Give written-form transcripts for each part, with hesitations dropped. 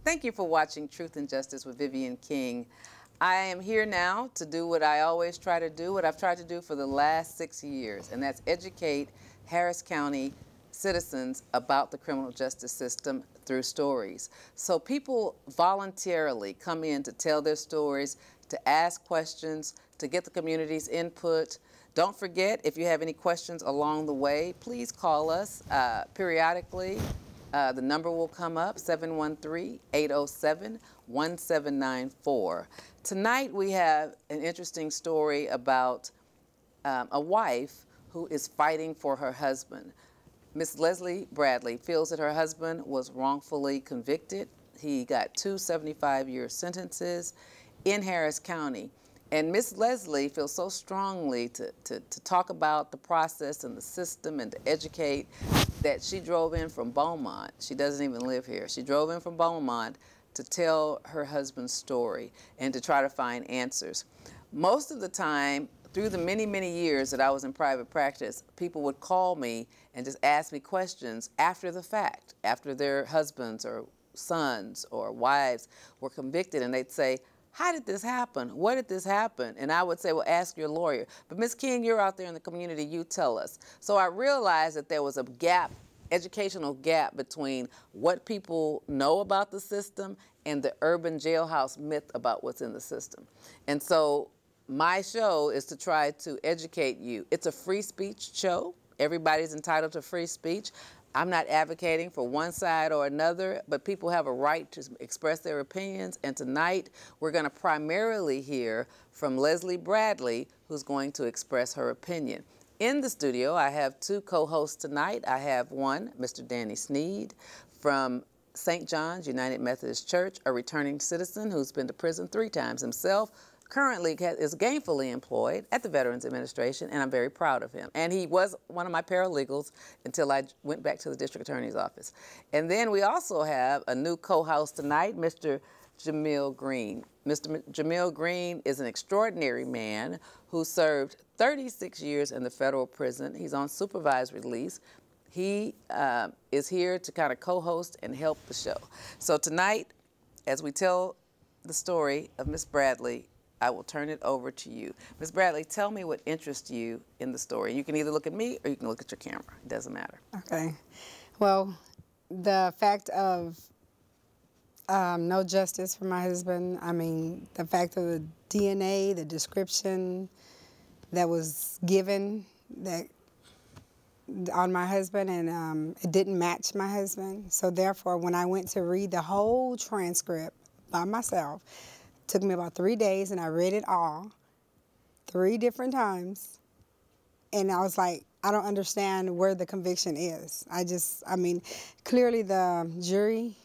Thank you for watching Truth and Justice with Vivian King. I am here now to do what I always try to do, what I've tried to do for the last 6 years, and that's educate Harris County citizens about the criminal justice system through stories. So people voluntarily come in to tell their stories, to ask questions, to get the community's input. Don't forget, if you have any questions along the way, please call us periodically. The number will come up, 713-807-1794. Tonight we have an interesting story about a wife who is fighting for her husband. Miss Leslie Bradley feels that her husband was wrongfully convicted. He got 2 75-year sentences in Harris County. And Miss Leslie feels so strongly to talk about the process and the system and to educate that she drove in from Beaumont. She doesn't even live here. She drove in from Beaumont to tell her husband's story and to try to find answers. Most of the time, through the many, many years that I was in private practice, people would call me and just ask me questions after the fact, after their husbands or sons or wives were convicted, and they'd say, "How did this happen? What did this happen?" And I would say, "Well, ask your lawyer." But Ms. King, you're out there in the community, you tell us. So I realized that there was a gap, educational gap between what people know about the system and the urban jailhouse myth about what's in the system. And so my show is to try to educate you. It's a free speech show. Everybody's entitled to free speech. I'm not advocating for one side or another, but people have a right to express their opinions. And tonight, we're going to primarily hear from Leslie Bradley, who's going to express her opinion. In the studio, I have 2 co-hosts tonight. I have one, Mr. Danny Sneed from St. John's United Methodist Church, a returning citizen who's been to prison 3 times himself, currently is gainfully employed at the Veterans Administration, and I'm very proud of him. And he was one of my paralegals until I went back to the District Attorney's Office. And then we also have a new co-host tonight, Mr. Jamil Green. Mr. Jamil Green is an extraordinary man who served 36 years in the federal prison. He's on supervised release. He is here to kind of co-host and help the show. So tonight, as we tell the story of Miss Bradley, I will turn it over to you. Ms. Bradley, tell me what interests you in the story. You can either look at me or you can look at your camera. It doesn't matter. Okay. Well, the fact of no justice for my husband, I mean, the fact of the DNA, the description that was given on my husband, and it didn't match my husband. So therefore, when I went to read the whole transcript by myself, took me about 3 days, and I read it all 3 different times. And I was like, I don't understand where the conviction is. I mean, clearly the jury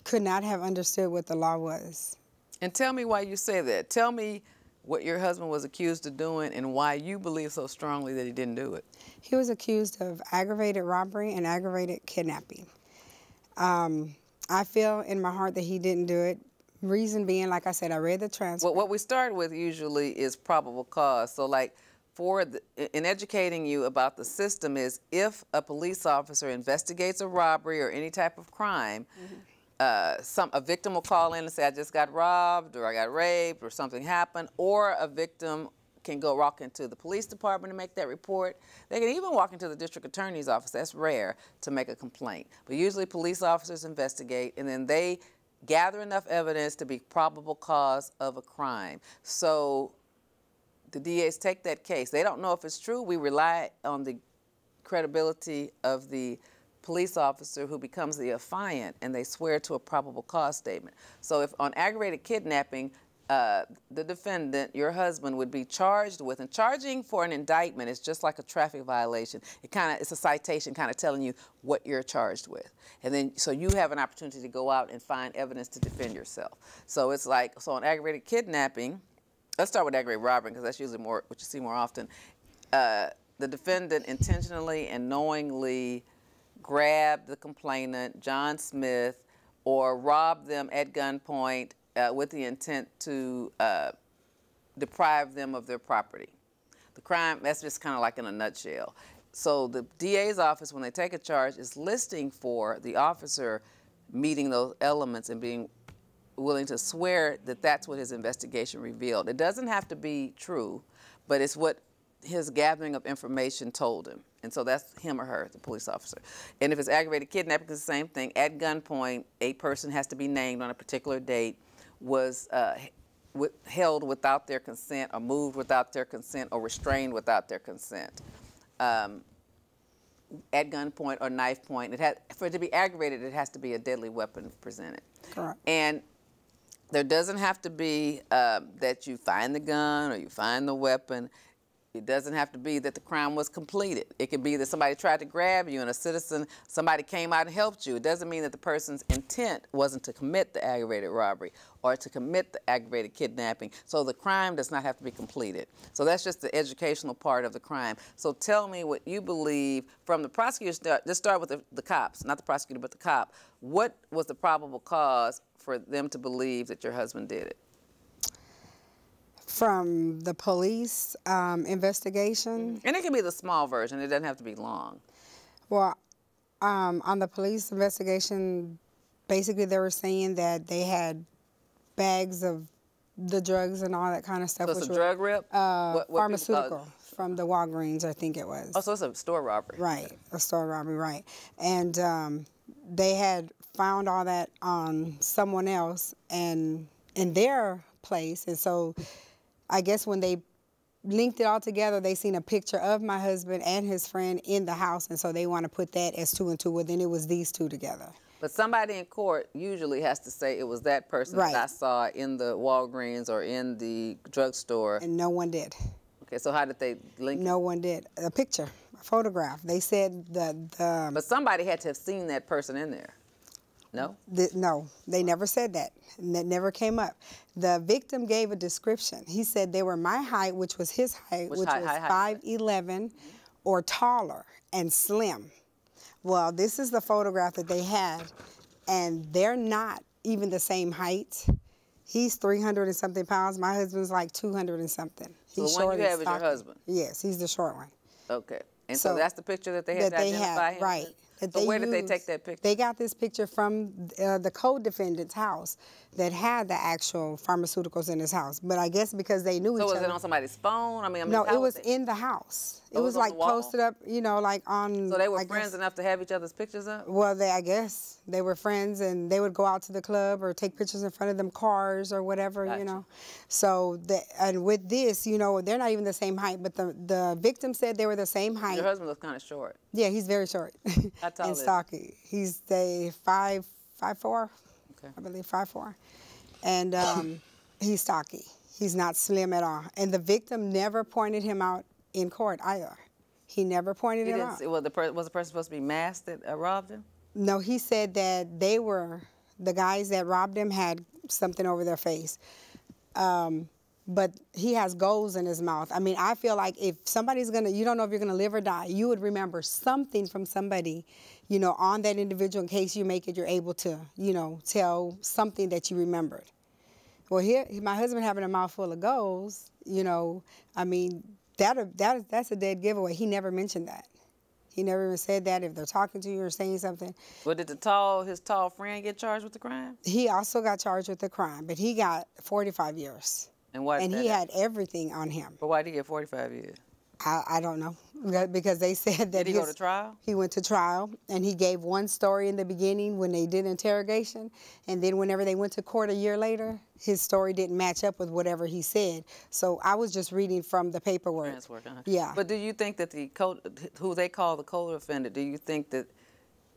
could not have understood what the law was. And tell me why you say that. Tell me what your husband was accused of doing and why you believe so strongly that he didn't do it. He was accused of aggravated robbery and aggravated kidnapping. I feel in my heart that he didn't do it. Reason being, like I said, I read the transcript. Well, what we start with usually is probable cause. So like in educating you about the system is if a police officer investigates a robbery or any type of crime, a victim will call in and say, I just got robbed or I got raped or something happened, or a victim can walk into the police department and make that report. They can even walk into the district attorney's office, that's rare, to make a complaint. But usually police officers investigate and then they gather enough evidence to be probable cause of a crime. So the DAs take that case. They don't know if it's true. We rely on the credibility of the police officer who becomes the affiant, and they swear to a probable cause statement. So if on aggravated kidnapping, the defendant, your husband, would be charged with, and charging for an indictment is just like a traffic violation. It's a citation kind of telling you what you're charged with. And then, so you have an opportunity to go out and find evidence to defend yourself. So it's like, so on aggravated kidnapping, let's start with aggravated robbery because that's usually what you see more often. The defendant intentionally and knowingly grabbed the complainant, John Smith, or robbed them at gunpoint with the intent to deprive them of their property. The crime, that's just kind of like in a nutshell. So the DA's office, when they take a charge, is listing for the officer meeting those elements and being willing to swear that that's what his investigation revealed. It doesn't have to be true, but it's what his gathering of information told him. And so that's him or her, the police officer. And if it's aggravated kidnapping, it's the same thing. At gunpoint, a person has to be named on a particular date, was held without their consent, or moved without their consent, or restrained without their consent. At gunpoint or knife point, for it to be aggravated, it has to be a deadly weapon presented. Correct. And there doesn't have to be that you find the gun or you find the weapon. It doesn't have to be that the crime was completed. It could be that somebody tried to grab you and somebody came out and helped you. It doesn't mean that the person's intent wasn't to commit the aggravated robbery or to commit the aggravated kidnapping. So the crime does not have to be completed. So that's just the educational part of the crime. So tell me what you believe from the prosecutor's, just start with the cops, not the prosecutor, but the cop. What was the probable cause for them to believe that your husband did it? From the police investigation. And it can be the small version. It doesn't have to be long. Well, on the police investigation, basically they were saying that they had bags of the drugs and all that kind of stuff. So it's a drug rip? What Pharmaceutical from the Walgreens, I think it was. Oh, so it's a store robbery. Right, a store robbery, right. And they had found all that on someone else and in their place. And so I guess when they linked it all together, they seen a picture of my husband and his friend in the house, and so they want to put that as 2 and 2. Well, then it was these two together. But somebody in court usually has to say it was that person Right. that I saw in the Walgreens or in the drugstore. And no one did. Okay, so how did they link it? No one did. A picture, a photograph. They said But somebody had to have seen that person in there. No? No, they never said that. And that never came up. The victim gave a description. He said they were my height, which was his height, which was 5'11", or taller and slim. Well, this is the photograph that they had, and they're not even the same height. He's 300 and something pounds. My husband's like 200 and something. So the one you have is your husband? Yes, he's the short one. Okay. And so that's the picture that they had to identify him? Right. So where did they take that picture? They got this picture from the co-defendant's house that had the actual pharmaceuticals in his house. But I guess because they knew each other. So was it on somebody's phone? No, it was in the house. It was like posted up, you know, like on. So they were friends enough to have each other's pictures up? Well, I guess they were friends, and they would go out to the club or take pictures in front of them cars or whatever, you know. So and with this, you know, they're not even the same height, but the victim said they were the same height. Your husband looks kind of short. Yeah, he's very short. How tall and is he? stocky. He's 5'4", okay. I believe 5'4", and he's stocky. He's not slim at all. And the victim never pointed him out in court either. He never pointed him out. Was the person supposed to be masked that robbed him? No, he said that the guys that robbed him had something over their face. But he has goals in his mouth. I mean, I feel like if somebody's you don't know if you're gonna live or die, you would remember something from somebody, you know, on that individual in case you make it, you're able to, you know, tell something that you remembered. Well, here, my husband having a mouthful of goals, you know, I mean, that's a dead giveaway. He never mentioned that. He never even said that if they're talking to you or saying something. Well, did his tall friend get charged with the crime? He also got charged with the crime, but he got 45 years. And why? And he had everything on him. But why did he get 45 years? I don't know, because they said that Did he go to trial? He went to trial, and he gave one story in the beginning when they did interrogation, and then whenever they went to court a year later, his story didn't match up with whatever he said. So I was just reading from the paperwork. Yeah. But do you think that who they call the co-defendant, do you think that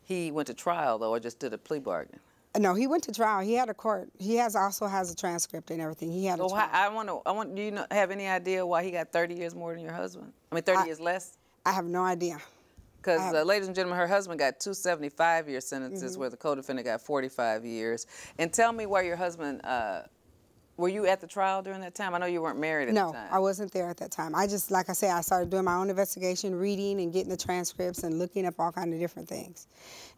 he went to trial though, or just did a plea bargain? No, he went to trial. He had a court. He also has a transcript and everything. He had a trial. Do you have any idea why he got 30 years more than your husband? I mean, 30 years less? I have no idea. Because, ladies and gentlemen, her husband got 2 75-year sentences where the co-defendant got 45 years. And tell me where your husband, were you at the trial during that time? I know you weren't married at the time. No, I wasn't there at that time. I just, like I said, I started doing my own investigation, reading and getting the transcripts and looking up all kinds of different things.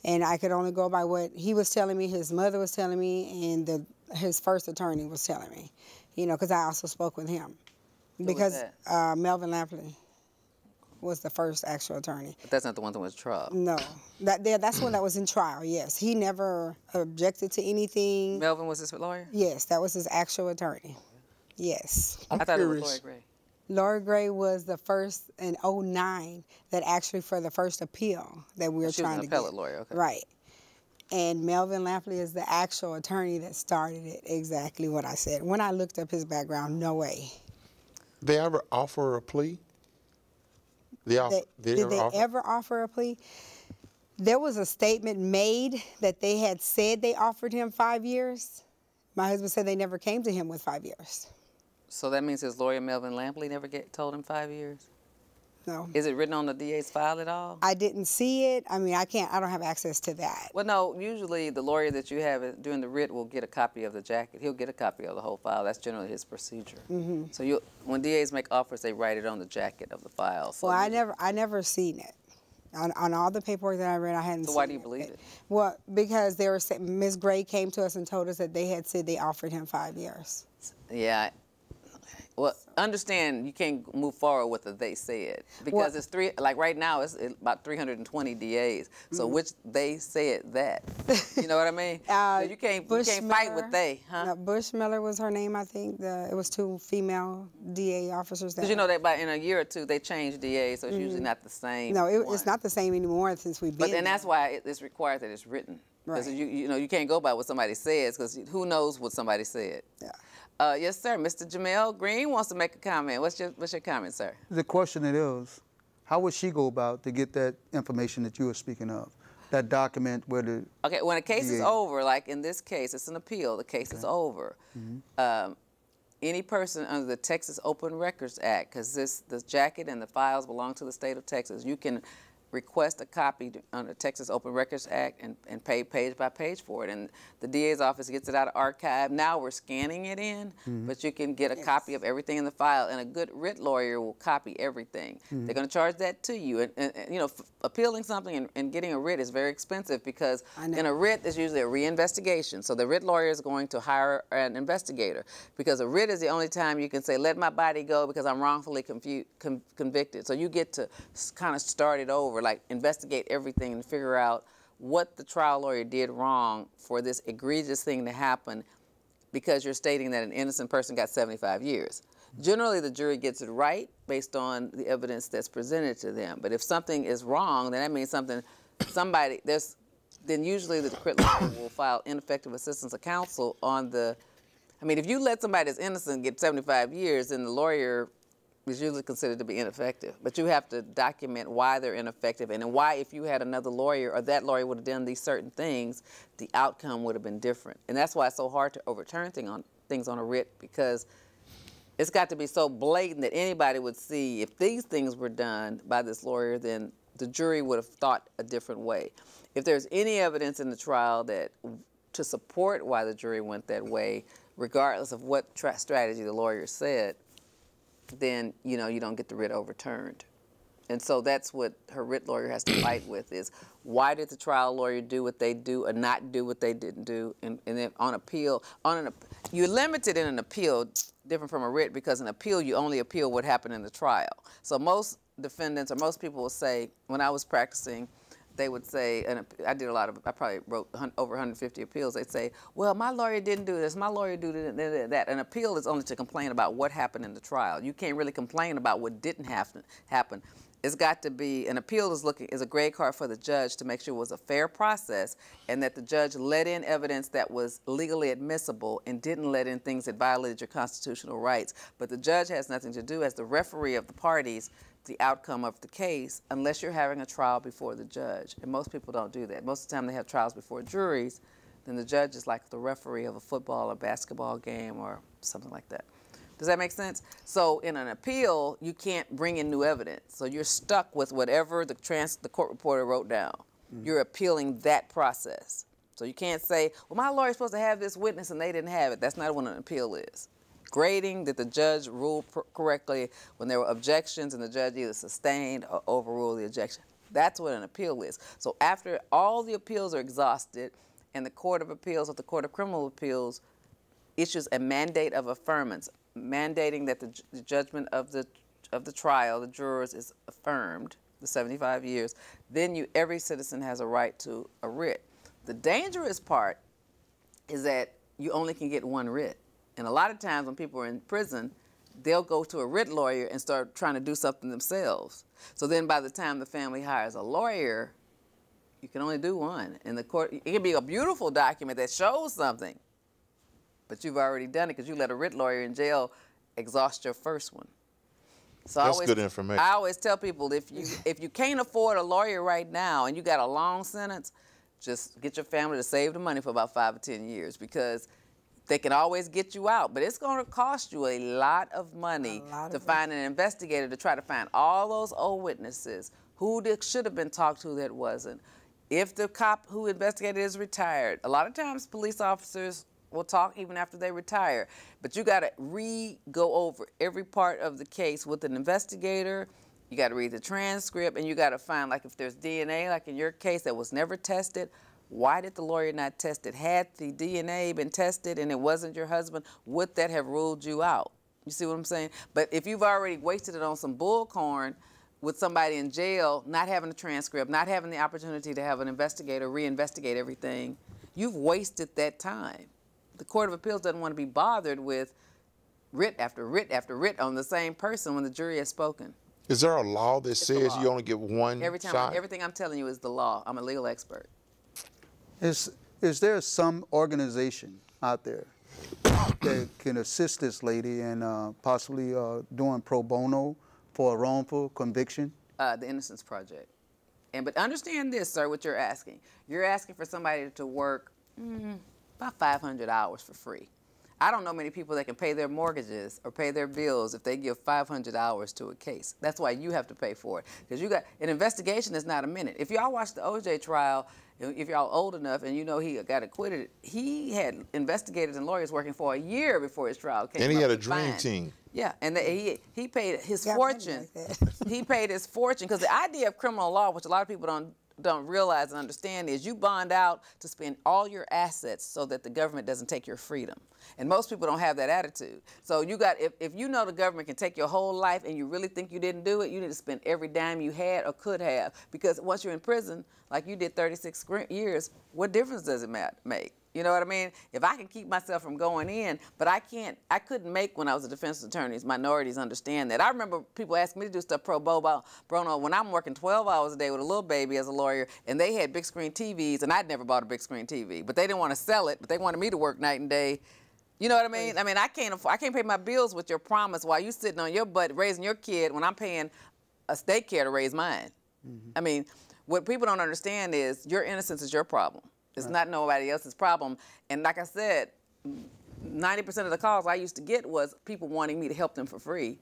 And I could only go by what he was telling me, his mother was telling me, and his first attorney was telling me. You know, because I also spoke with him. Who because was that? Melvin Lampley. was the first actual attorney. But that's not the one that was trial. No, that's one that was in trial. Yes, he never objected to anything. Melvin was his lawyer? Yes, that was his actual attorney. Yes. I thought it was Lori Gray. Lori Gray was the first in '09 that actually for the first appeal that we were trying to get. She was an appellate lawyer, okay. Right. And Melvin Lampley is the actual attorney that started it, exactly what I said. When I looked up his background, no way. Did they ever offer a plea? Did they ever offer a plea? There was a statement made that they had said they offered him 5 years. My husband said they never came to him with 5 years. So that means his lawyer, Melvin Lampley, never told him 5 years? No. Is it written on the DA's file at all? I didn't see it. I mean, I don't have access to that. Well, no, usually the lawyer that you have doing the writ will get a copy of the jacket. He'll get a copy of the whole file. That's generally his procedure. Mm-hmm. So when DAs make offers, they write it on the jacket of the file. So well, I never seen it. On all the paperwork that I read, I hadn't seen it. So why do you believe it? Well, because they were saying, Ms. Gray came to us and told us that they had said they offered him 5 years. Yeah. Well, understand you can't move forward with the they said because it's like right now it's about 320 DAs. So which they said that, you know what I mean? So you can't fight with they, huh? No, Bush Miller was her name, I think. It was 2 female DA officers. Because you know that in a year or two they change DAs, so it's usually not the same. No, it's not the same anymore since we've been. But then that's why it's required that it's written. Because you can't go by what somebody says because who knows what somebody said. Yeah. Yes, sir. Mr. Jamel Green wants to make a comment. What's your comment, sir? The question is, how would she go about to get that information that you were speaking of, that document where the... Okay, when a case is over, like in this case, it's an appeal, the case is over. Mm-hmm. Any person under the Texas Open Records Act, because the jacket and the files belong to the state of Texas, you can request a copy under Texas Open Records Act and pay page by page for it. And the DA's office gets it out of archive. Now we're scanning it in, but you can get a copy of everything in the file, and a good writ lawyer will copy everything. They're going to charge that to you. And you know, appealing something and getting a writ is very expensive because in a writ, there's usually a reinvestigation. So the writ lawyer is going to hire an investigator because a writ is the only time you can say, let my body go because I'm wrongfully convicted. So you get to kind of start it over, like investigate everything and figure out what the trial lawyer did wrong for this egregious thing to happen because you're stating that an innocent person got 75 years. Generally, the jury gets it right based on the evidence that's presented to them. But if something is wrong, then that means then usually the crit lawyer will file ineffective assistance of counsel on the, I mean, if you let somebody that's innocent get 75 years, then the lawyer is usually considered to be ineffective. But you have to document why they're ineffective and why, if you had another lawyer or that lawyer would have done these certain things, the outcome would have been different. And that's why it's so hard to overturn things on a writ, because it's got to be so blatant that anybody would see if these things were done by this lawyer, then the jury would have thought a different way. If there's any evidence in the trial that to support why the jury went that way, regardless of what strategy the lawyer said, then you don't get the writ overturned. And so that's what her writ lawyer has to fight with, is why did the trial lawyer do what they do or not do what they didn't do? And then on appeal, you're limited in an appeal, different from a writ, because in appeal you only appeal what happened in the trial. So most defendants or most people will say, when I was practicing, they would say, and I probably wrote over 150 appeals, they'd say, well, my lawyer didn't do this, my lawyer did that. An appeal is only to complain about what happened in the trial. You can't really complain about what didn't happen. It's got to be, an appeal is a grade card for the judge to make sure it was a fair process and that the judge let in evidence that was legally admissible and didn't let in things that violated your constitutional rights. But the judge has nothing to do, as the referee of the parties, the outcome of the case, unless you're having a trial before the judge. And most people don't do that. Most of the time they have trials before juries, then the judge is like the referee of a football or basketball game or something like that. Does that make sense? So in an appeal, you can't bring in new evidence. So you're stuck with whatever the court reporter wrote down. You're appealing that process. So you can't say, well, my lawyer's supposed to have this witness and they didn't have it. That's not what an appeal is. Grading, did the judge rule correctly when there were objections and the judge either sustained or overruled the objection. That's what an appeal is. So after all the appeals are exhausted and the Court of Appeals or the Court of Criminal issues a mandate of affirmance, mandating that the judgment of the of the trial, the jurors, is affirmed, the 75 years, then every citizen has a right to a writ. The dangerous part is that you only can get one writ. And a lot of times when people are in prison, they'll go to a writ lawyer and start trying to do something themselves. So then by the time the family hires a lawyer, you can only do one. And the court, it can be a beautiful document that shows something, but you've already done it because you let a writ lawyer in jail exhaust your first one. So That's good information. I always tell people, if you can't afford a lawyer right now and you got a long sentence, just get your family to save the money for about 5 or 10 years, because they can always get you out, but it's going to cost you a lot of money to find an investigator to try to find all those old witnesses, who should have been talked to that wasn't. If the cop who investigated is retired, a lot of times police officers will talk even after they retire, but you got to go over every part of the case with an investigator. You got to read the transcript, and you got to find, like, if there's DNA, like in your case that was never tested, why did the lawyer not test it? Had the DNA been tested and it wasn't your husband, would that have ruled you out? You see what I'm saying? But if you've already wasted it on some bullcorn with somebody in jail, not having a transcript, not having the opportunity to have an investigator reinvestigate everything, you've wasted that time. The Court of Appeals doesn't want to be bothered with writ after writ after writ on the same person when the jury has spoken. Is there a law that says law. you only get one shot? Everything I'm telling you is the law. I'm a legal expert. Is there some organization out there that can assist this lady in possibly doing pro bono for a wrongful conviction? The Innocence Project. But understand this, sir, what you're asking. You're asking for somebody to work about 500 hours for free. I don't know many people that can pay their mortgages or pay their bills if they give 500 hours to a case. That's why you have to pay for it. Because an investigation is not a minute. If y'all watch the OJ trial, if y'all old enough and you know he got acquitted, he had investigators and lawyers working for a year before his trial came. And he had a dream team. Yeah, and he paid his fortune. He paid his fortune, because the idea of criminal law, which a lot of people don't realize and understand, is you bond out to spend all your assets so that the government doesn't take your freedom. And most people don't have that attitude. So if you know the government can take your whole life and you really think you didn't do it, you need to spend every dime you had or could have. Because once you're in prison, like you did 36 years, what difference does it make? You know what I mean? If I can keep myself from going in, but I couldn't make, when I was a defense attorney, minorities understand that. I remember people asking me to do stuff pro bono when I'm working 12 hours a day with a little baby as a lawyer, and they had big screen TVs, and I'd never bought a big screen TV, but they didn't want to sell it, but they wanted me to work night and day. You know what I mean? I mean, I can't pay my bills with your promise while you sitting on your butt raising your kid when I'm paying a state care to raise mine. I mean, what people don't understand is your innocence is your problem. It's not nobody else's problem. And like I said, 90% of the calls I used to get was people wanting me to help them for free,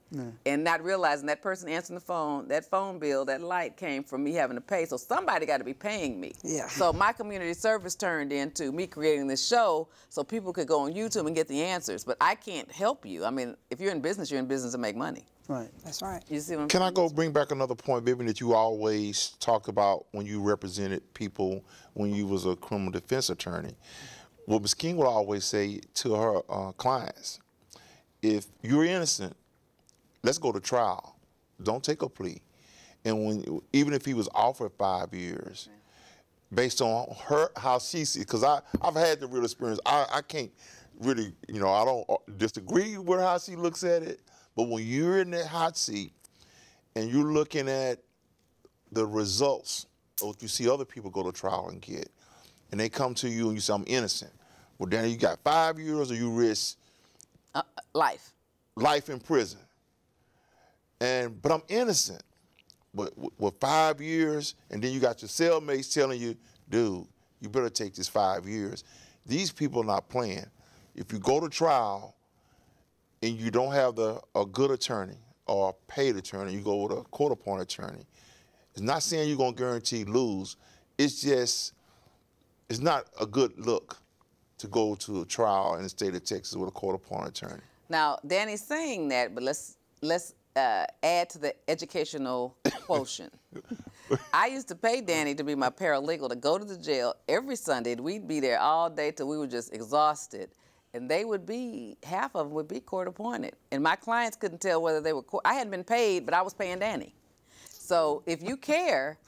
and not realizing that person answering the phone, that phone bill, that light came from me having to pay. So somebody got to be paying me. Yeah. So my community service turned into me creating this show so people could go on YouTube and get the answers. But I can't help you. I mean, if you're in business to make money. Right. That's right. You see what I'm Can saying? I go bring back another point, Vivian, that you always talk about when you represented people when you was a criminal defense attorney? What Ms. King would always say to her clients, if you're innocent, let's go to trial. Don't take a plea. And even if he was offered 5 years, based on how she sees, because I've had the real experience. I can't really, I don't disagree with how she looks at it, but when you're in that hot seat and you're looking at the results of what you see other people go to trial and get, and they come to you and you say, I'm innocent. Well, then you got 5 years or you risk life. Life in prison. But I'm innocent. But with 5 years, and then you got your cellmates telling you, dude, you better take this 5 years. These people are not playing. If you go to trial and you don't have a good attorney or a paid attorney, you go with a court-appointed attorney, it's not saying you're going to guarantee lose. It's just, it's not a good look to go to a trial in the state of Texas with a court-appointed attorney. Now, Danny's saying that, but let's add to the educational quotient. I used to pay Danny to be my paralegal to go to the jail every Sunday. We'd be there all day till we were just exhausted. and they would be, half of them would be court appointed. And my clients couldn't tell whether they were, I hadn't been paid, but I was paying Danny. So if you care,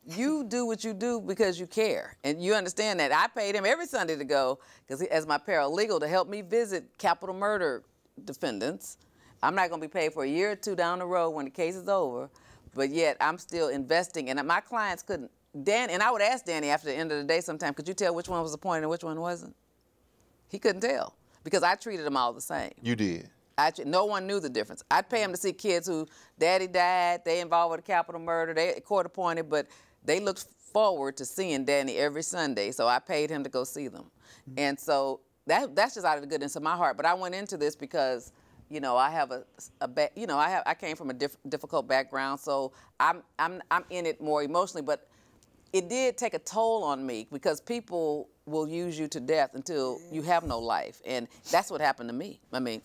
you do what you do because you care. And you understand that. I paid him every Sunday to go, because as my paralegal, to help me visit capital murder defendants. I'm not going to be paid for a year or two down the road when the case is over, but yet I'm still investing. And my clients couldn't, and I would ask Danny after the end of the day sometime, could you tell which one was appointed and which one wasn't? He couldn't tell, because I treated them all the same. You did. No one knew the difference. I'd pay him to see kids who daddy died, they involved with a capital murder, they court appointed, but they looked forward to seeing Danny every Sunday, so I paid him to go see them. Mm-hmm. And so that's just out of the goodness of my heart. But I went into this because, you know, I have I came from a difficult background, so I'm in it more emotionally. But it did take a toll on me, because people will use you to death until you have no life, and that's what happened to me. I mean,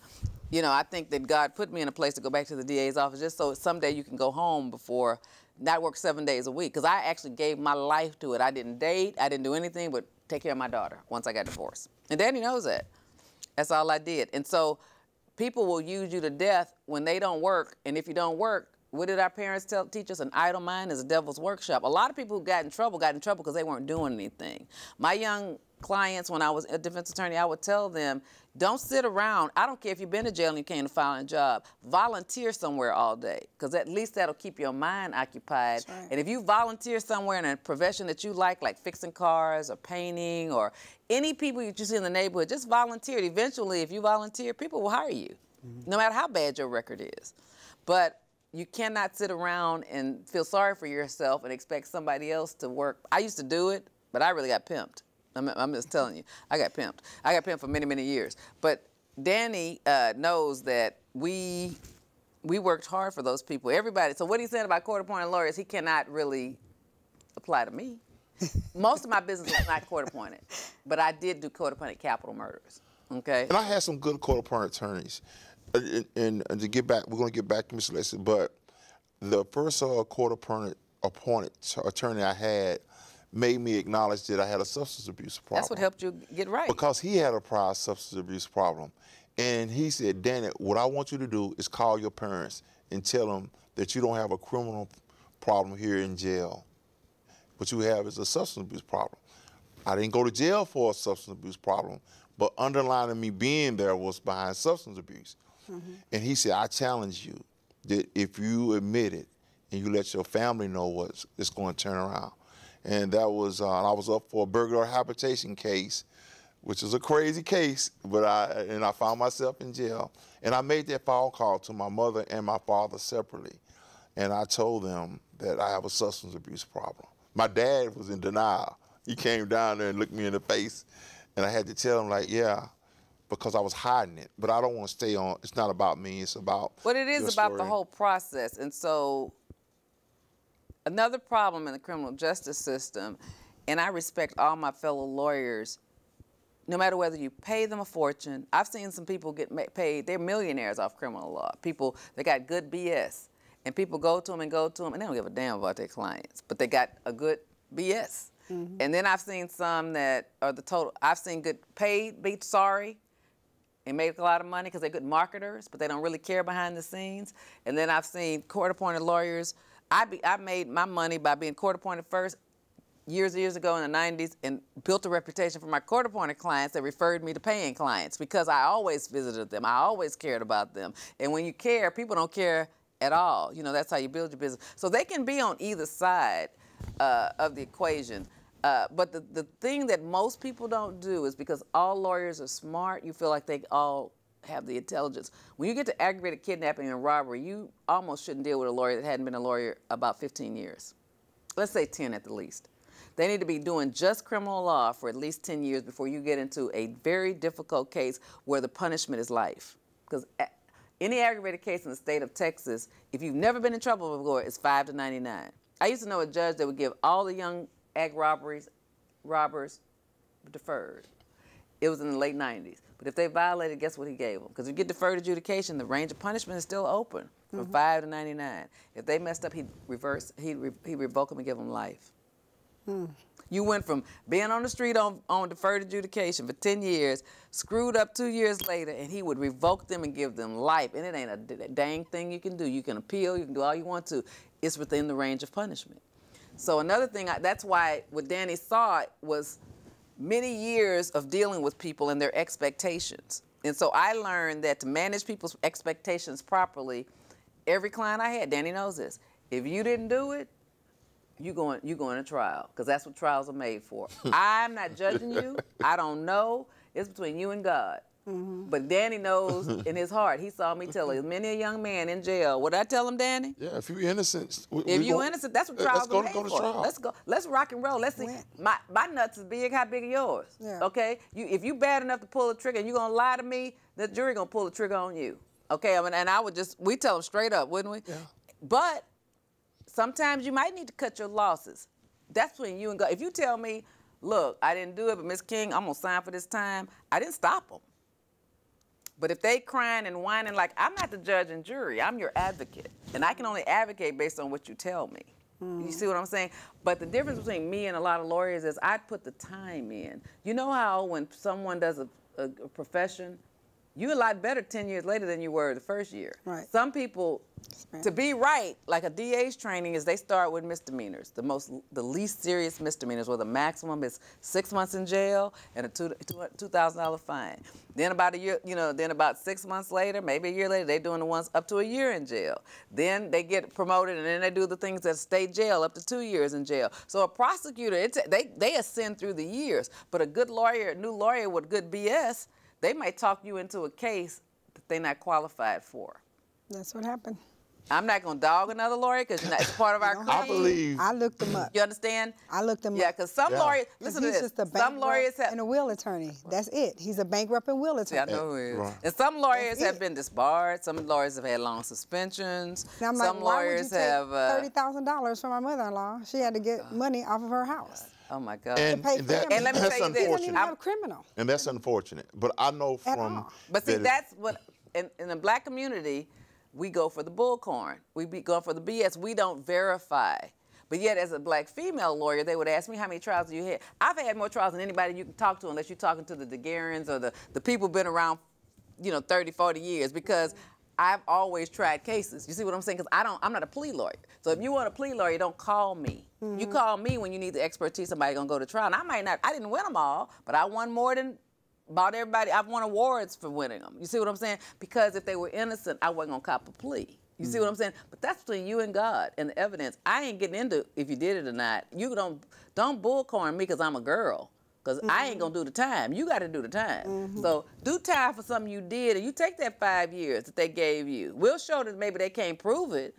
you know, I think that God put me in a place to go back to the DA's office just so someday you can go home before, not work 7 days a week, because I actually gave my life to it. I didn't date, I didn't do anything but take care of my daughter once I got divorced. And Danny knows that. That's all I did. And so people will use you to death when they don't work, and if you don't work, what did our parents teach us? An idle mind is a devil's workshop. A lot of people who got in trouble because they weren't doing anything. My young clients, when I was a defense attorney, I would tell them, don't sit around. I don't care if you've been to jail and you can't find a job. Volunteer somewhere all day, because at least that'll keep your mind occupied. Right. And if you volunteer somewhere in a profession that you like fixing cars or painting or any people you see in the neighborhood, just volunteer. Eventually, if you volunteer, people will hire you, no matter how bad your record is. But you cannot sit around and feel sorry for yourself and expect somebody else to work. I used to do it, but I really got pimped. I'm just telling you, I got pimped. I got pimped for many, many years. But Danny knows that we worked hard for those people. Everybody. So what he's saying about court-appointed lawyers, he cannot really apply to me. Most of my business was not court-appointed, but I did do court-appointed capital murders. Okay. And I had some good court-appointed attorneys. And to get back, we're going to get back to Mr. Leslie, but the first court-appointed attorney I had made me acknowledge that I had a substance abuse problem. That's what helped you get right. Because he had a prior substance abuse problem. And he said, Danny, what I want you to do is call your parents and tell them that you don't have a criminal problem here in jail. What you have is a substance abuse problem. I didn't go to jail for a substance abuse problem, but underlying me being there was behind substance abuse. Mm-hmm. And he said, I challenge you that if you admit it and you let your family know what it's going to turn around. And that was, I was up for a burglary habitation case, which is a crazy case, but I found myself in jail. And I made that phone call to my mother and my father separately. And I told them that I have a substance abuse problem. My dad was in denial. He came down there and looked me in the face, and I had to tell him, like, yeah, because I was hiding it. But I don't want to stay on, it's not about me, it's about But it is about the whole process. And so another problem in the criminal justice system, and I respect all my fellow lawyers, no matter whether you pay them a fortune. I've seen some people get paid, they're millionaires off criminal law. People, they got good BS. And people go to them, and they don't give a damn about their clients, but they got a good BS. Mm-hmm. And then I've seen some that are the total, I've seen good paid, be sorry, and make a lot of money because they're good marketers, but they don't really care behind the scenes. And then I've seen court-appointed lawyers. I made my money by being court-appointed first years ago in the 90s, and built a reputation for my court-appointed clients that referred me to paying clients, because I always visited them. I always cared about them. And when you care, people don't care at all. You know, that's how you build your business. So they can be on either side of the equation. But the thing that most people don't do is, because all lawyers are smart, you feel like they all have the intelligence. When you get to aggravated kidnapping and robbery, you almost shouldn't deal with a lawyer that hadn't been a lawyer about 15 years. Let's say 10 at the least. They need to be doing just criminal law for at least 10 years before you get into a very difficult case where the punishment is life. Because any aggravated case in the state of Texas, if you've never been in trouble before, it's 5 to 99. I used to know a judge that would give all the young robbers deferred. It was in the late 90s. But if they violated, guess what he gave them? Because if you get deferred adjudication, the range of punishment is still open from 5 to 99. If they messed up, he'd revoke them and give them life. You went from being on the street on deferred adjudication for 10 years, screwed up 2 years later, and he would revoke them and give them life. And it ain't a dang thing you can do. You can appeal, you can do all you want to. It's within the range of punishment. So another thing, that's why what Danny saw was many years of dealing with people and their expectations. And so I learned that to manage people's expectations properly, every client I had, Danny knows this, if you didn't do it, you going to trial, because that's what trials are made for. I'm not judging you. I don't know. It's between you and God. But Danny knows in his heart. He saw me tell many a young man in jail. What did I tell him, Danny? Yeah, if you're innocent. If you're innocent, that's what trials are made go to for. trial. Let's go. Let's rock and roll. Let's see. My nuts is big. How big are yours? Yeah. Okay? If you bad enough to pull the trigger and you're going to lie to me, the jury going to pull the trigger on you. Okay? I mean, and we tell them straight up, wouldn't we? Yeah. But sometimes you might need to cut your losses. That's between you and God. If you tell me, look, I didn't do it, but Miss King, I'm going to sign for this time, I didn't stop them. But if they crying and whining, like, I'm not the judge and jury, I'm your advocate. And I can only advocate based on what you tell me. You see what I'm saying? But the difference between me and a lot of lawyers is I put the time in. You know how when someone does a profession, you're a lot better 10 years later than you were the first year. Right. Some people, to be right, like a DA's training is they start with misdemeanors, the least serious misdemeanors, where the maximum is 6 months in jail and a $2,000 fine. Then about a year, then about 6 months later, maybe a year later, they're doing the ones up to a year in jail. Then they get promoted, and then they do the things that state jail up to 2 years in jail. So a prosecutor, they ascend through the years. But a good lawyer, new lawyer with good BS, they might talk you into a case that they're not qualified for. That's what happened. I'm not going to dog another lawyer because it's part of our claim. I believe. I looked them up. You understand? I looked them up. Yeah, because some lawyers, listen to He's this, just a some lawyers bankrupt have, and a will attorney. That's it. He's a bankrupt and will yeah, I attorney. know who he is. Right. And some lawyers That's have it. been disbarred. Some lawyers have had long suspensions. And I'm like, some why would you lawyers take have. $30,000 from my mother-in-law? She had to get money off of her house. Oh my God. And, pay and for him. And let me that's tell you this, He doesn't even unfortunate. have a criminal. And that's unfortunate. But I know At from. all. But see, that that's what, in the black community, we go for the bullcorn. We be going for the BS. We don't verify. But yet, as a black female lawyer, they would ask me, how many trials do you have? I've had more trials than anybody you can talk to, unless you're talking to the DeGarens or the people who've been around, 30, 40 years, because I've always tried cases. You see what I'm saying? Because I'm not a plea lawyer. So if you want a plea lawyer, don't call me. You call me when you need the expertise, somebody gonna go to trial. And I didn't win them all, but I won more than about everybody. I've won awards for winning them. You see what I'm saying? Because if they were innocent, I wasn't gonna cop a plea. You see what I'm saying? But that's between you and God and the evidence. I ain't getting into if you did it or not. You don't bullcorn me because I'm a girl. Because I ain't gonna do the time. You gotta do the time. So do time for something you did, and you take that 5 years that they gave you. We'll show that maybe they can't prove it,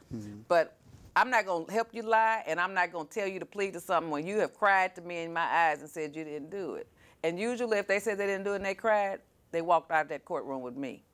but I'm not gonna help you lie, and I'm not gonna tell you to plead to something when you have cried to me in my eyes and said you didn't do it. And usually if they said they didn't do it and they cried, they walked out of that courtroom with me.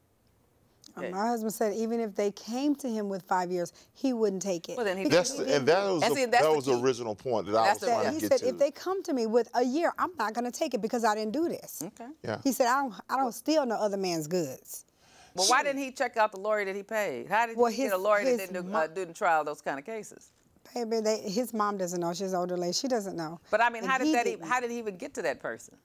Okay. My husband said even if they came to him with 5 years, he wouldn't take it. Well, then he that was the key. original point that I was trying to He get said, to. if they come to me with a year, I'm not going to take it because I didn't do this. Okay. Yeah. He said, I don't steal no other man's goods. Well, why didn't he check out the lawyer that he paid? How did he get a lawyer that didn't trial those kind of cases? Baby, his mom doesn't know. She's an older lady. She doesn't know. But I mean, And how did he even get to that person?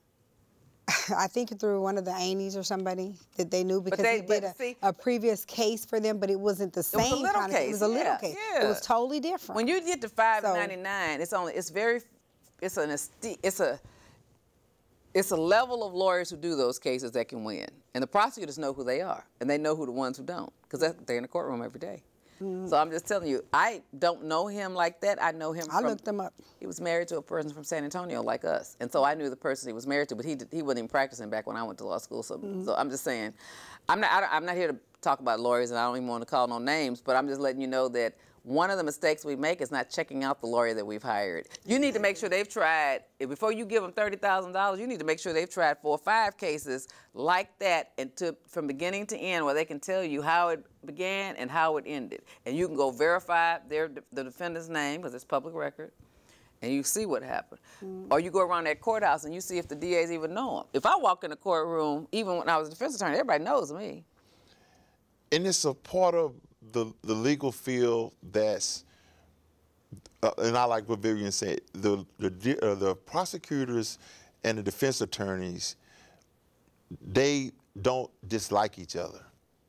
I think through one of the Ainies or somebody that they knew because he did a previous case for them, but it wasn't the same a little kind of case. It was a little case. Yeah. It was totally different. When you get to $5.99, it's a level of lawyers who do those cases that can win, and the prosecutors know who they are, and they know who the ones who don't, because they're in the courtroom every day. So I'm just telling you, I don't know him like that. I know him. I looked him up. He was married to a person from San Antonio like us, and so I knew the person he was married to, but he wasn't even practicing back when I went to law school. So I'm just saying, I'm not here to talk about lawyers, and I don't even want to call no names, but I'm just letting you know that one of the mistakes we make is not checking out the lawyer that we've hired. You need to make sure they've tried, before you give them $30,000, you need to make sure they've tried 4 or 5 cases like that from beginning to end, where they can tell you how it began and how it ended. And you can go verify the defendant's name, because it's public record, and you see what happened. Or you go around that courthouse and you see if the DAs even know him. If I walk in the courtroom, even when I was a defense attorney, everybody knows me. And it's a part of the legal field that's and I like what Vivian said, the prosecutors and the defense attorneys, they don't dislike each other.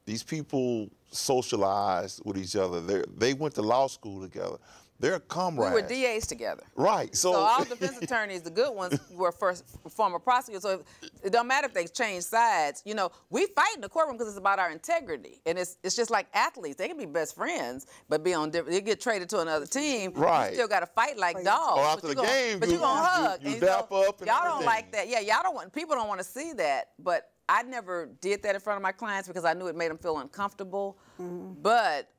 These people socialize with each other. They went to law school together. They're comrades. We were DAs together. Right. So all defense attorneys, the good ones, were former prosecutors. So it don't matter if they change sides. You know, we fight in the courtroom because it's about our integrity. And it's just like athletes. They can be best friends, but be on different. They get traded to another team. Right. You still got to fight like dogs. Or after the game, but you gonna hug. You dap up. And y'all don't everything. like that. Yeah, y'all don't want. People don't want to see that. But I never did that in front of my clients because I knew it made them feel uncomfortable. But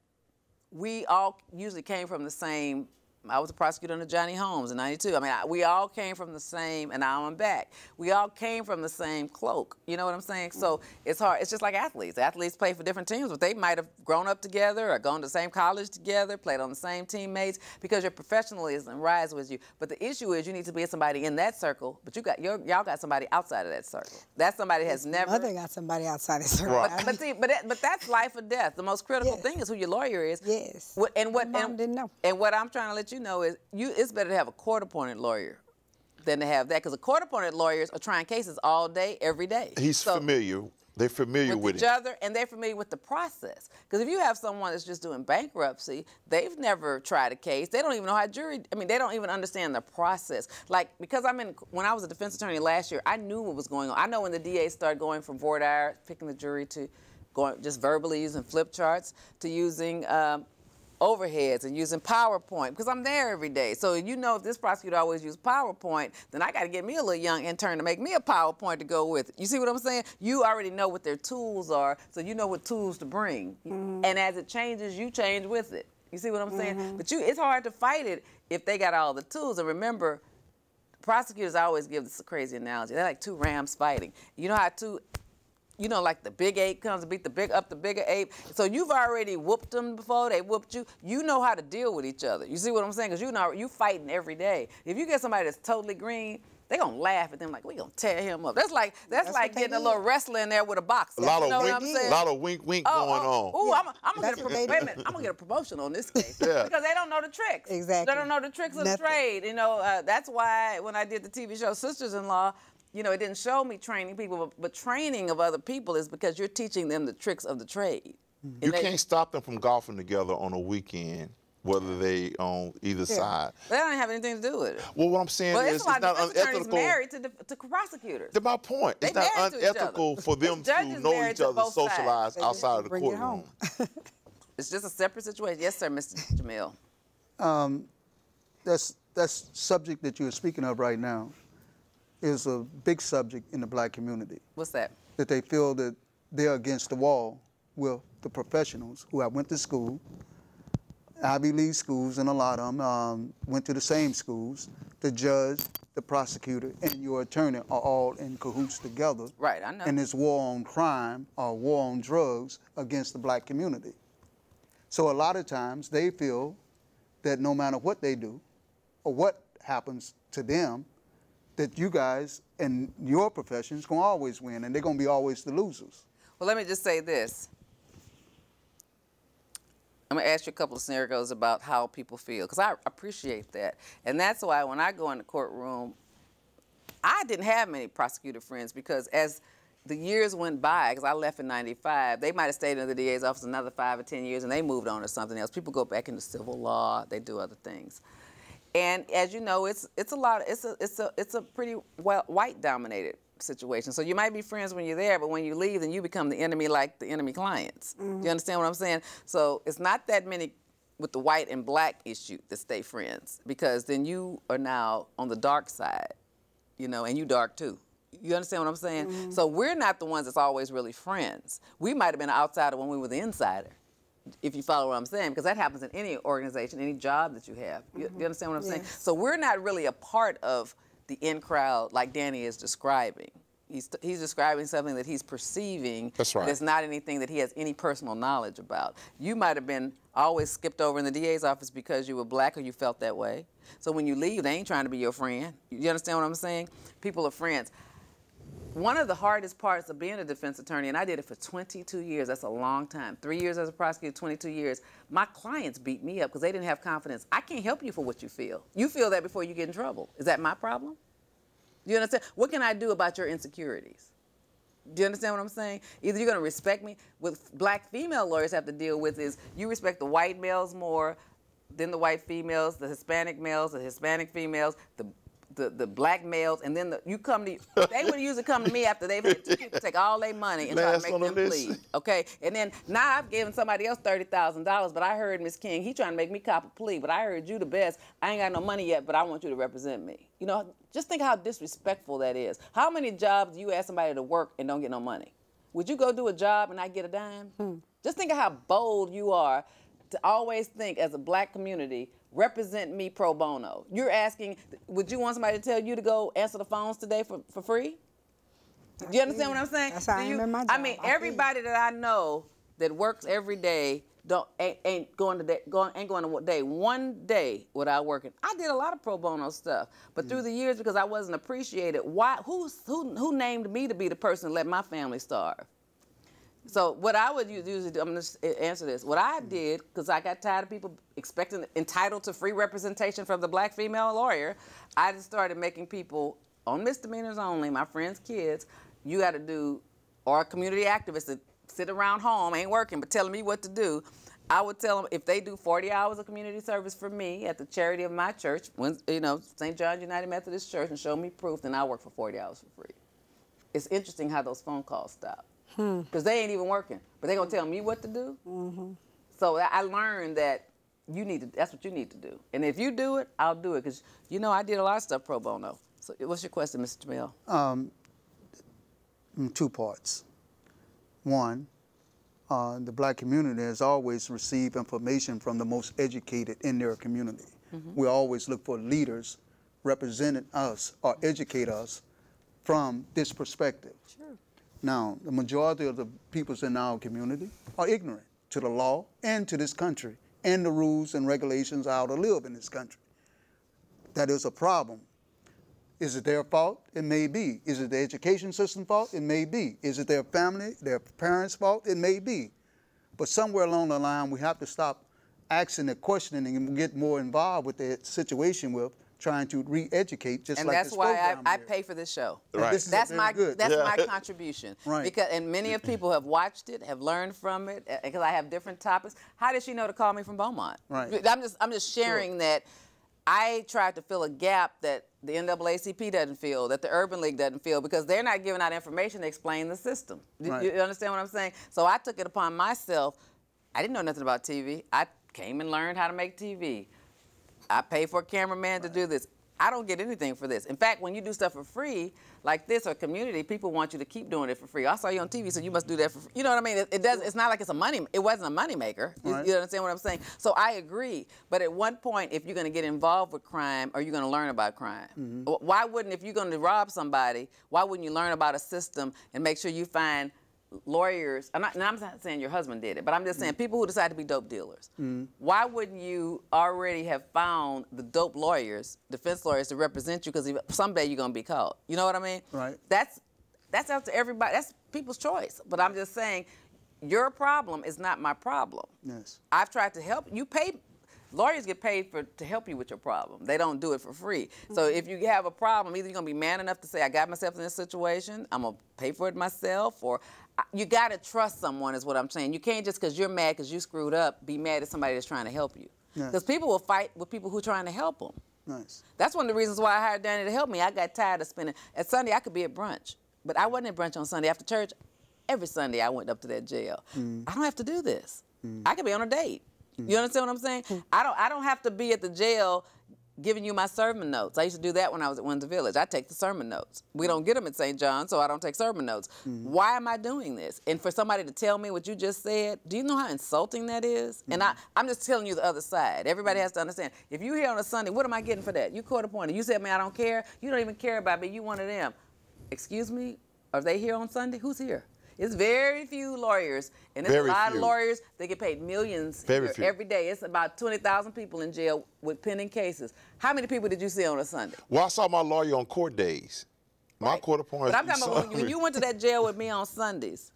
we all usually came from the same. I was a prosecutor under Johnny Holmes in '92. I mean, we all came from the same, and now I'm back. We all came from the same cloak. You know what I'm saying? So it's hard. It's just like athletes. Athletes play for different teams, but they might have grown up together or gone to the same college together, played on the same teammates, because your professionalism rises with you. But the issue is you need to be somebody in that circle, but y'all got somebody outside of that circle. That somebody has never. Mother got somebody outside the circle. Right. But that's life or death. The most critical Yes. thing is who your lawyer is. Yes. My mom didn't know. And what I'm trying to let you know is it's better to have a court-appointed lawyer than to have that, because the court-appointed lawyers are trying cases all day, every day. He's familiar. They're familiar with each other, and they're familiar with the process. Because if you have someone that's just doing bankruptcy, they've never tried a case. They don't even know how they don't even understand the process. Like, because when I was a defense attorney last year, I knew what was going on. I know when the DA started going from voir dire, picking the jury, to going just verbally using flip charts, to using overheads and using PowerPoint, because I'm there every day. So you know, if this prosecutor always used PowerPoint, then I got to get me a little young intern to make me a PowerPoint to go with it. You see what I'm saying? You already know what their tools are, so you know what tools to bring. And as it changes, you change with it. You see what I'm saying? But it's hard to fight it if they got all the tools. And remember, prosecutors always give this crazy analogy. They're like two rams fighting. You know how like the big ape comes to beat the bigger ape. So you've already whooped them before they whooped you. You know how to deal with each other. You see what I'm saying? Because you fighting every day. If you get somebody that's totally green, they're gonna laugh at them like, we gonna tear him up. That's like getting a little wrestler in there with a boxer. A lot of wink going on. Ooh, I'm gonna get a promotion on this case. Because they don't know the tricks. Exactly. They don't know the tricks of the trade. You know, that's why when I did the TV show Sisters-in-Law, you know, it didn't show me training people, but training of other people is because you're teaching them the tricks of the trade. You can't stop them from golfing together on a weekend, whether they on either side. They don't have anything to do with it. Well, what I'm saying is, it's not unethical. married to prosecutors. To my point, it's not unethical for them to know each other, socialize outside of the courtroom. It's just a separate situation. Yes, sir, Mr. Jamil. That's subject that you're speaking of right now is a big subject in the black community. What's that? That they feel that they're against the wall with the professionals who I went to school, Ivy League schools, and a lot of them went to the same schools. The judge, the prosecutor, and your attorney are all in cahoots together. Right, I know. In this war on crime or war on drugs against the black community. So a lot of times they feel that no matter what they do or what happens to them, that you guys and your profession's gonna always win, and they're gonna be always the losers. Well, let me just say this. I'm gonna ask you a couple of scenarios about how people feel, because I appreciate that. And that's why when I go in the courtroom, I didn't have many prosecutor friends, because as the years went by, because I left in '95, they might have stayed in the DA's office another 5 or 10 years and they moved on to something else. People go back into civil law, they do other things. And as you know, it's a pretty white-dominated situation. So you might be friends when you're there, but when you leave, then you become the enemy, like the enemy clients. Do you understand what I'm saying? So it's not that many with the white and black issue that stay friends, because then you are now on the dark side, you know, and you dark too. You understand what I'm saying? So we're not the ones that's always really friends. We might have been an outsider when we were the insider, if you follow what I'm saying, because that happens in any organization, any job that you have. You understand what I'm saying? So we're not really a part of the in crowd like Danny is describing. He's describing something that he's perceiving. That's right. That's not anything that he has any personal knowledge about. You might have been always skipped over in the DA's office because you were black or you felt that way. So when you leave, they ain't trying to be your friend. You understand what I'm saying? People are friends. one of the hardest parts of being a defense attorney, and I did it for 22 years, that's a long time, 3 years as a prosecutor, 22 years, my clients beat me up because they didn't have confidence. I can't help you for what you feel. You feel that before you get in trouble. Is that my problem? Do you understand? What can I do about your insecurities? Do you understand what I'm saying? Either you're going to respect me. What black female lawyers have to deal with is you respect the white males more than the white females, the Hispanic males, the Hispanic females, the black males, and then you come to, they would usually come to me after they've had two people take all their money and try to make them plead, okay? And then now I've given somebody else $30,000, but I heard Ms. King, he trying to make me cop a plea, but I heard you the best. I ain't got no money yet, but I want you to represent me. You know, just think how disrespectful that is. How many jobs do you ask somebody to work and don't get no money? Would you go do a job and not get a dime? Just think of how bold you are to always think as a black community, represent me pro bono. You're asking, would you want somebody to tell you to go answer the phones today for free? Do you understand what I'm saying? That's how I am in my job. I mean, everybody that I know that works every day ain't going to day one day without working. I did a lot of pro bono stuff, but through the years, because I wasn't appreciated, who named me to be the person that let my family starve? So what I would usually do, I'm going to answer this. What I did, because I got tired of people entitled to free representation from the black female lawyer, I just started making people, on misdemeanors only, my friends' kids, you got to do, or community activists that sit around home, ain't working, but telling me what to do. I would tell them if they do 40 hours of community service for me at the charity of my church, St. John's United Methodist Church, and show me proof, then I'll work for 40 hours for free. It's interesting how those phone calls stop. Because they ain't even working, but they're going to tell me what to do. So I learned that that's what you need to do. And if you do it, I'll do it. Because, I did a lot of stuff pro bono. So what's your question, Mr. Jamil? Two parts. One, the black community has always received information from the most educated in their community. We always look for leaders representing us or educate us from this perspective. Sure. Now, the majority of the peoples in our community are ignorant to the law and to this country and the rules and regulations how to live in this country. That is a problem. Is it their fault? It may be. Is it the education system's fault? It may be. Is it their family, their parents' fault? It may be. But somewhere along the line, we have to stop asking and questioning and get more involved with the situation with trying to re-educate, just like this program. And that's why I pay for this show. Right. This is That's my good. contribution. Right. And many of people have watched it, have learned from it, because I have different topics. How did she know to call me from Beaumont? Right. I'm just sharing that I tried to fill a gap that the NAACP doesn't feel, that the Urban League doesn't feel, because they're not giving out information to explain the system. Right. You understand what I'm saying? So I took it upon myself. I didn't know nothing about TV. I came and learned how to make TV. I pay for a cameraman to do this. I don't get anything for this. In fact, when you do stuff for free, like this or community, people want you to keep doing it for free. I saw you on TV, so you must do that for free. You know what I mean? It's not like it wasn't a money maker. Right. You understand what I'm saying? So I agree. But at one point, if you're going to get involved with crime, are you going to learn about crime? Why wouldn't, if you're going to rob somebody, why wouldn't you learn about a system and make sure you find lawyers? I'm not saying your husband did it, but I'm just saying people who decide to be dope dealers. Why wouldn't you already have found the dope lawyers, defense lawyers, to represent you? Because someday you're going to be caught. You know what I mean? Right. That's up to everybody. That's people's choice. But I'm just saying, your problem is not my problem. Yes. I've tried to help you. Lawyers get paid to help you with your problem. They don't do it for free. So if you have a problem, either you're going to be man enough to say, I got myself in this situation, I'm going to pay for it myself, or you got to trust someone is what I'm saying. You can't just because you're mad because you screwed up, be mad at somebody that's trying to help you. Because people will fight with people who are trying to help them. Nice. That's one of the reasons why I hired Danny to help me. I got tired of spending. At Sunday, I could be at brunch, but I wasn't at brunch on Sunday. After church, every Sunday I went up to that jail. I don't have to do this. I could be on a date. You understand what I'm saying? I don't have to be at the jail giving you my sermon notes. I used to do that when I was at Windsor Village. I take the sermon notes. We don't get them at St. John, so I don't take sermon notes. Why am I doing this? And for somebody to tell me what you just said, do you know how insulting that is? And I'm just telling you the other side. Everybody has to understand. If you're here on a Sunday, what am I getting for that? You court appointed. You said, man, I don't care. You don't even care about me. You one of them. Excuse me? Are they here on Sunday? Who's here? It's very few lawyers, and there's a lot of lawyers. They get paid millions every day. It's about 20,000 people in jail with pending cases. How many people did you see on a Sunday? Well, I saw my lawyer on court days. My court appointment. But I'm talking about when you went to that jail with me on Sundays.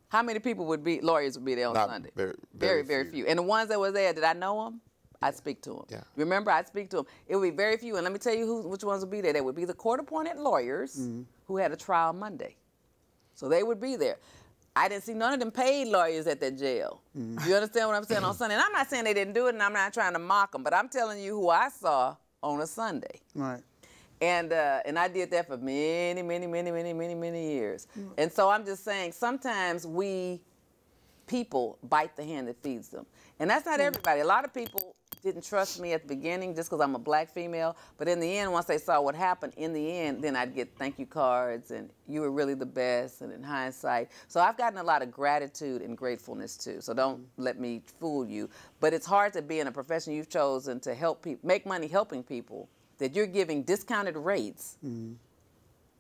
How many people lawyers would be there on Sunday? Very few. And the ones that were there, did I know them? I'd speak to them. Yeah. Remember, I'd speak to them. It would be very few. And let me tell you which ones would be there. They would be the court-appointed lawyers who had a trial Monday. So they would be there. I didn't see none of them paid lawyers at that jail. You understand what I'm saying on Sunday? And I'm not saying they didn't do it, and I'm not trying to mock them, but I'm telling you who I saw on a Sunday. Right. And I did that for many years. And so I'm just saying, sometimes people bite the hand that feeds them. And that's not everybody. A lot of people didn't trust me at the beginning just because I'm a black female. But in the end, once they saw what happened, in the end, then I'd get thank you cards and you were really the best, and in hindsight. So I've gotten a lot of gratitude and gratefulness too. So don't let me fool you. But it's hard to be in a profession you've chosen to help people, make money helping people, that you're giving discounted rates.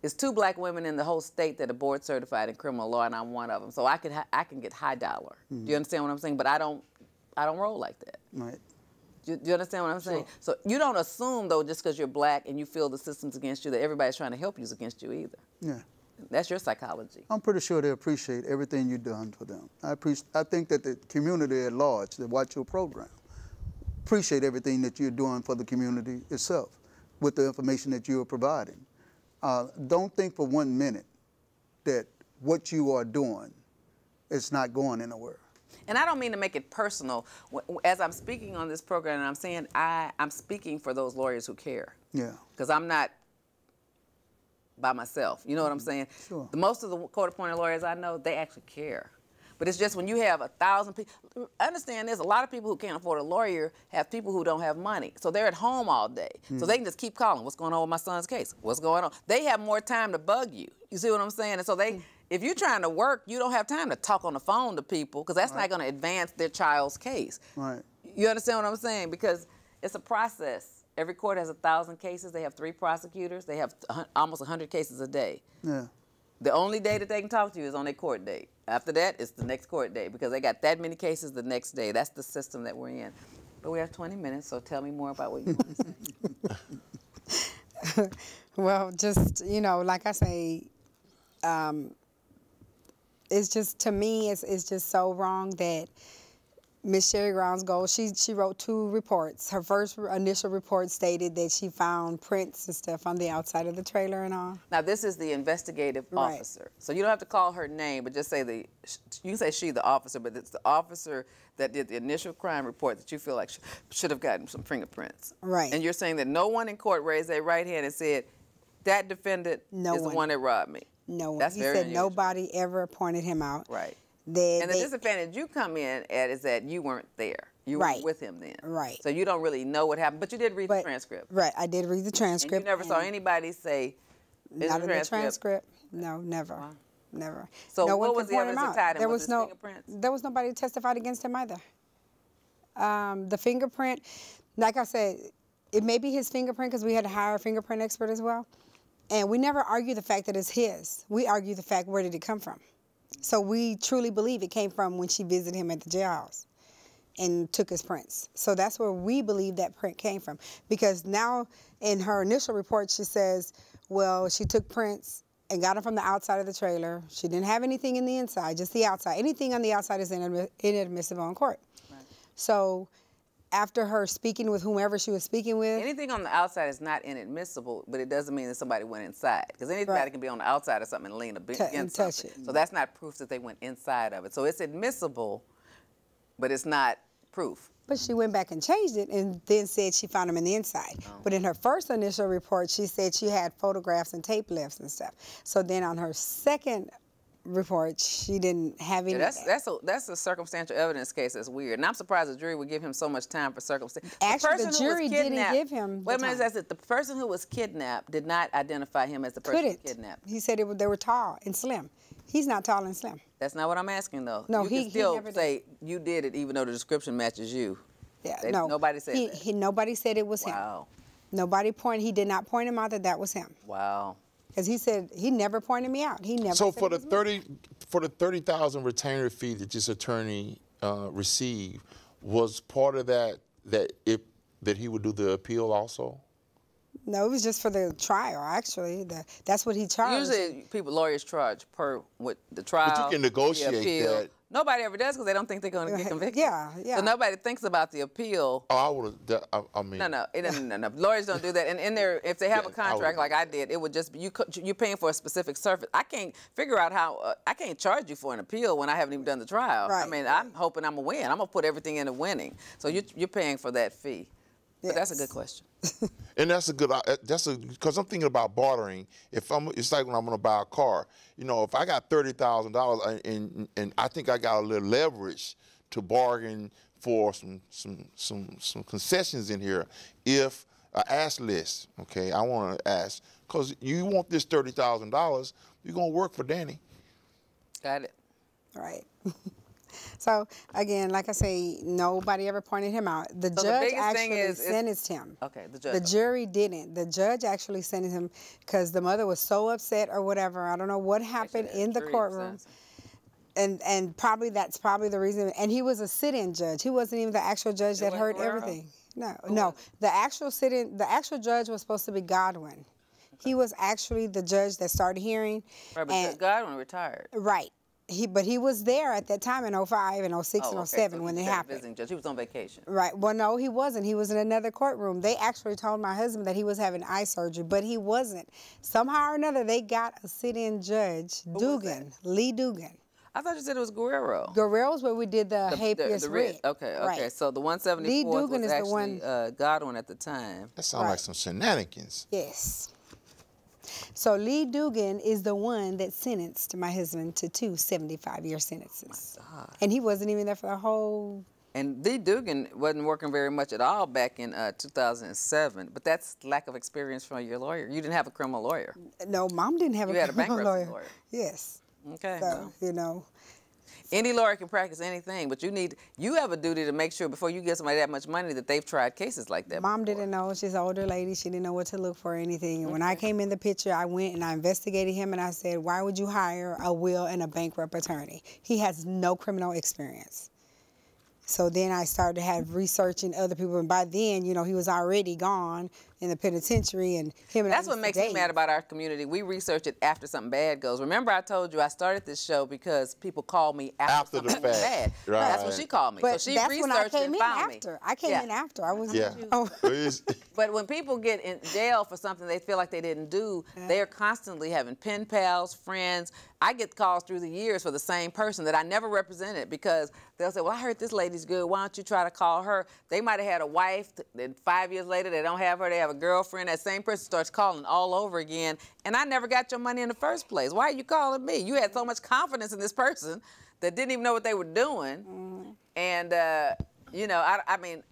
There's 2 black women in the whole state that are board certified in criminal law, and I'm one of them. So I can get high dollar. Do you understand what I'm saying? But I don't roll like that. Right. Do you understand what I'm saying? So you don't assume, though, just because you're black and you feel the system's against you, that everybody's trying to help you is against you either. Yeah. That's your psychology. I'm pretty sure they appreciate everything you've done for them. I think that the community at large that watch your program appreciate everything that you're doing for the community itself with the information that you are providing. Don't think for 1 minute that what you are doing is not going anywhere. And I don't mean to make it personal. As I'm speaking on this program, and I'm saying I'm speaking for those lawyers who care. Yeah. Because I'm not by myself. You know what I'm saying? Sure. Most of the court-appointed lawyers I know, they actually care. But it's just when you have 1,000 people, understand this, a lot of people who can't afford a lawyer have people who don't have money. So they're at home all day. So they can just keep calling, what's going on with my son's case? What's going on? They have more time to bug you. You see what I'm saying? And so if you're trying to work, you don't have time to talk on the phone to people because that's not going to advance their child's case. Right. You understand what I'm saying? Because it's a process. Every court has 1,000 cases. They have 3 prosecutors. They have almost 100 cases a day. Yeah. The only day that they can talk to you is on their court date. After that, it's the next court date because they got that many cases the next day. That's the system that we're in. But we have 20 minutes, so tell me more about what you want to say. Well, just, like I say, it's just, to me, it's just so wrong that Miss Sherry Grounds Gold, she wrote 2 reports. Her first initial report stated that she found prints and stuff on the outside of the trailer and all. Now, this is the investigative officer. So you don't have to call her name, but just say you can say she, the officer, but it's the officer that did the initial crime report that you feel like should have gotten some fingerprints. Right. And you're saying that no one in court raised their right hand and said, that defendant is the one that robbed me. No one. That's he very said unusual. Nobody ever pointed him out. Right. And the disadvantage you come in at is that you weren't there. You weren't with him then. Right. So you don't really know what happened, but you did read the transcript. Right, I did read the transcript. And you never saw anybody say, not in the transcript. No, never. Wow. Never. So no what one was the evidence that tied him? There was no fingerprints? There was nobody who testified against him either. The fingerprint, like I said, it may be his fingerprint because we had to hire a fingerprint expert as well. And we never argue the fact that it's his. We argue the fact, where did it come from? So we truly believe it came from when she visited him at the jailhouse and took his prints. So that's where we believe that print came from. Because now in her initial report, she says, well, she took prints and got them from the outside of the trailer. She didn't have anything in the inside, just the outside. Anything on the outside is inadmissible in court. Right. So after her speaking with whomever she was speaking with. Anything on the outside is not inadmissible, but it doesn't mean that somebody went inside. Because anybody can be on the outside of something and lean against something. So that's not proof that they went inside of it. So it's admissible, but it's not proof. But she went back and changed it and then said she found them in the inside. Oh. But in her first initial report, she said she had photographs and tape lifts and stuff. So then on her second report, she didn't have any. Yeah, that's a circumstantial evidence case that's weird. And I'm surprised the jury would give him so much time for circumstantial. Actually, the jury didn't give him Wait a minute, that's it. The person who was kidnapped did not identify him as the person who kidnapped. He said they were tall and slim. He's not tall and slim. That's not what I'm asking, though. No, you can still say you did it even though the description matches you. Yeah, no. Nobody said that. Nobody said it was him. Wow. He did not point him out that was him. Wow. Because he said he never pointed me out. He never. So for the $30,000 retainer fee that this attorney received, was part of that he would do the appeal also? No, it was just for the trial, actually. That's what he charged. Usually, lawyers charge per what the trial. But you can negotiate the appeal. that. Nobody ever does because they don't think they're going to get convicted. Yeah, yeah. So nobody thinks about the appeal. Oh, I would have. I mean. No. Lawyers don't do that. And in there, if they have a contract like I did, it would just be you're paying for a specific service. I can't figure out how I can't charge you for an appeal when I haven't even done the trial. Right. I mean, I'm hoping I'm gonna win. I'm gonna put everything into winning. So you're paying for that fee. But that's a good question. And that's a good. Because I'm thinking about bartering. It's like when I'm going to buy a car. You know, if I got $30,000 and I think I got a little leverage to bargain for some concessions in here. If I ask list, okay, I want to ask because you want this $30,000, you're going to work for Danny. Got it. Right. So, again, like I say, nobody ever pointed him out. The judge actually sentenced him. Okay, the judge. The jury didn't. The judge actually sentenced him because the mother was so upset or whatever. I don't know what happened in the courtroom. And probably that's probably the reason. And he was a sit-in judge. He wasn't even the actual judge that heard everything. No. The actual judge was supposed to be Godwin. He was actually the judge that started hearing. Right, but Godwin retired. Right. But he was there at that time in 05 and 06 and 07 so when it happened. Judge. He was on vacation. Right. Well, no, he wasn't. He was in another courtroom. They actually told my husband that he was having eye surgery, but he wasn't. Somehow or another, they got a sit-in judge, Dugan, Lee Dugan. I thought you said it was Guerrero. Guerrero's where we did the habeas writ. Okay. Right. So the 174th Lee Dugan was is actually the one. Godwin at the time. That sounds like some shenanigans. Yes. So Lee Dugan is the one that sentenced my husband to 2 75-year sentences. My God. And he wasn't even there for the whole... And Lee Dugan wasn't working very much at all back in 2007, but that's lack of experience from your lawyer. You didn't have a criminal lawyer. No, Mom didn't have a criminal lawyer. You had a bankruptcy lawyer. Yes. Okay. So, well. you know... Any lawyer can practice anything, but you have a duty to make sure before you get somebody that much money that they've tried cases like that Mom before. didn't know. She's an older lady. She didn't know what to look for or anything. And when I came in the picture, I went and I investigated him and I said, why would you hire a will and a bankrupt attorney? He has no criminal experience. So then I started to have researching other people. And by then, you know, he was already gone in the penitentiary. And him and That's what makes me mad about our community. We research it after something bad goes. Remember I told you I started this show because people call me after the something fact. bad. Right. That's what she called me. But so she that's researched when I came and in found after. me. I came in after. I was But when people get in jail for something they feel like they didn't do, they're constantly having pen pals, friends. I get calls through the years for the same person that I never represented because they'll say, well, I heard this lady's good. Why don't you try to call her? They might have had a wife, then 5 years later, they don't have her. They have a girlfriend. That same person starts calling all over again. And I never got your money in the first place. Why are you calling me? You had so much confidence in this person that didn't even know what they were doing. And, you know, I mean.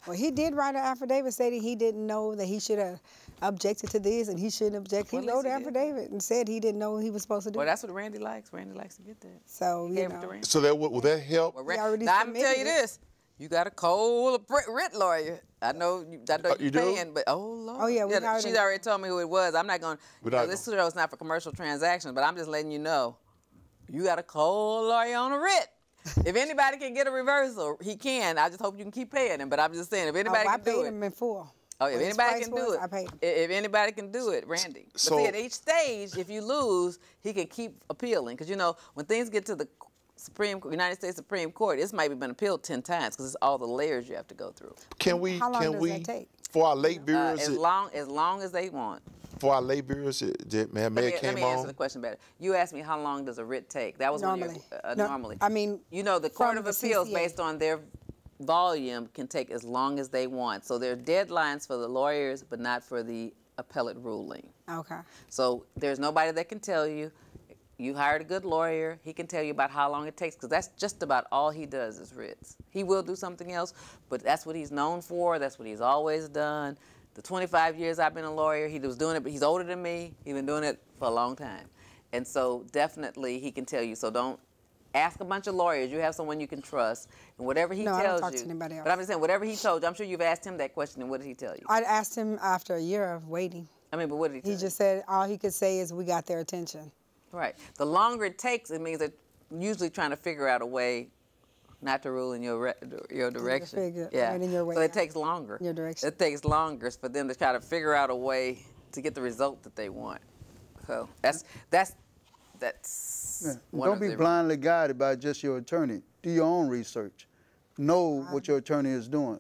Well, he did write an affidavit stating he didn't know that he should have objected to this and he shouldn't object. He wrote an affidavit and said he didn't know what he was supposed to do. Well, that's what Randy likes. Randy likes to get that. So, you know. So will that help? Well, now, I'm going to tell you this. You got a cold rent lawyer. I know you're paying, but oh, Lord. Oh, yeah. She's already told me who it was. I'm not going to. This show is not for commercial transactions, but I'm just letting you know. You got a cold lawyer on a writ. If anybody can get a reversal, he can. I just hope you can keep paying him. But I'm just saying, if anybody can do it. I paid him in full. Oh, if anybody can do it, I paid him. If anybody can do it, Randy. But see, at each stage, if you lose, he can keep appealing. Because, you know, when things get to the United States Supreme Court, this might have been appealed 10 times because it's all the layers you have to go through. How long does that take? For our late viewers, as long as they want. For our late viewers, let me answer the question better. You asked me how long does a writ take? That was normally. Normally. I mean, you know, the Court of Appeals, based on their volume, can take as long as they want. So there are deadlines for the lawyers, but not for the appellate ruling. Okay. So there's nobody that can tell you. You hired a good lawyer. He can tell you about how long it takes because that's just about all he does is writs. He will do something else, but that's what he's known for. That's what he's always done. The 25 years I've been a lawyer, he was doing it, but he's older than me. He's been doing it for a long time. And so definitely he can tell you. So don't ask a bunch of lawyers. You have someone you can trust. And whatever he tells you. I don't talk to anybody else. But I'm just saying, whatever he told you, I'm sure you've asked him that question, and what did he tell you? I asked him after a year of waiting. I mean, but what did he tell you? He just said all he could say is we got their attention. Right. The longer it takes, it means they're usually trying to figure out a way not to rule in your direction. figure, Yeah. right in your way So it out. takes longer. Your direction. It takes longer for them to try to figure out a way to get the result that they want. So that's Yeah. one Don't of be the, blindly guided by just your attorney. Do your own research. Know what your attorney is doing.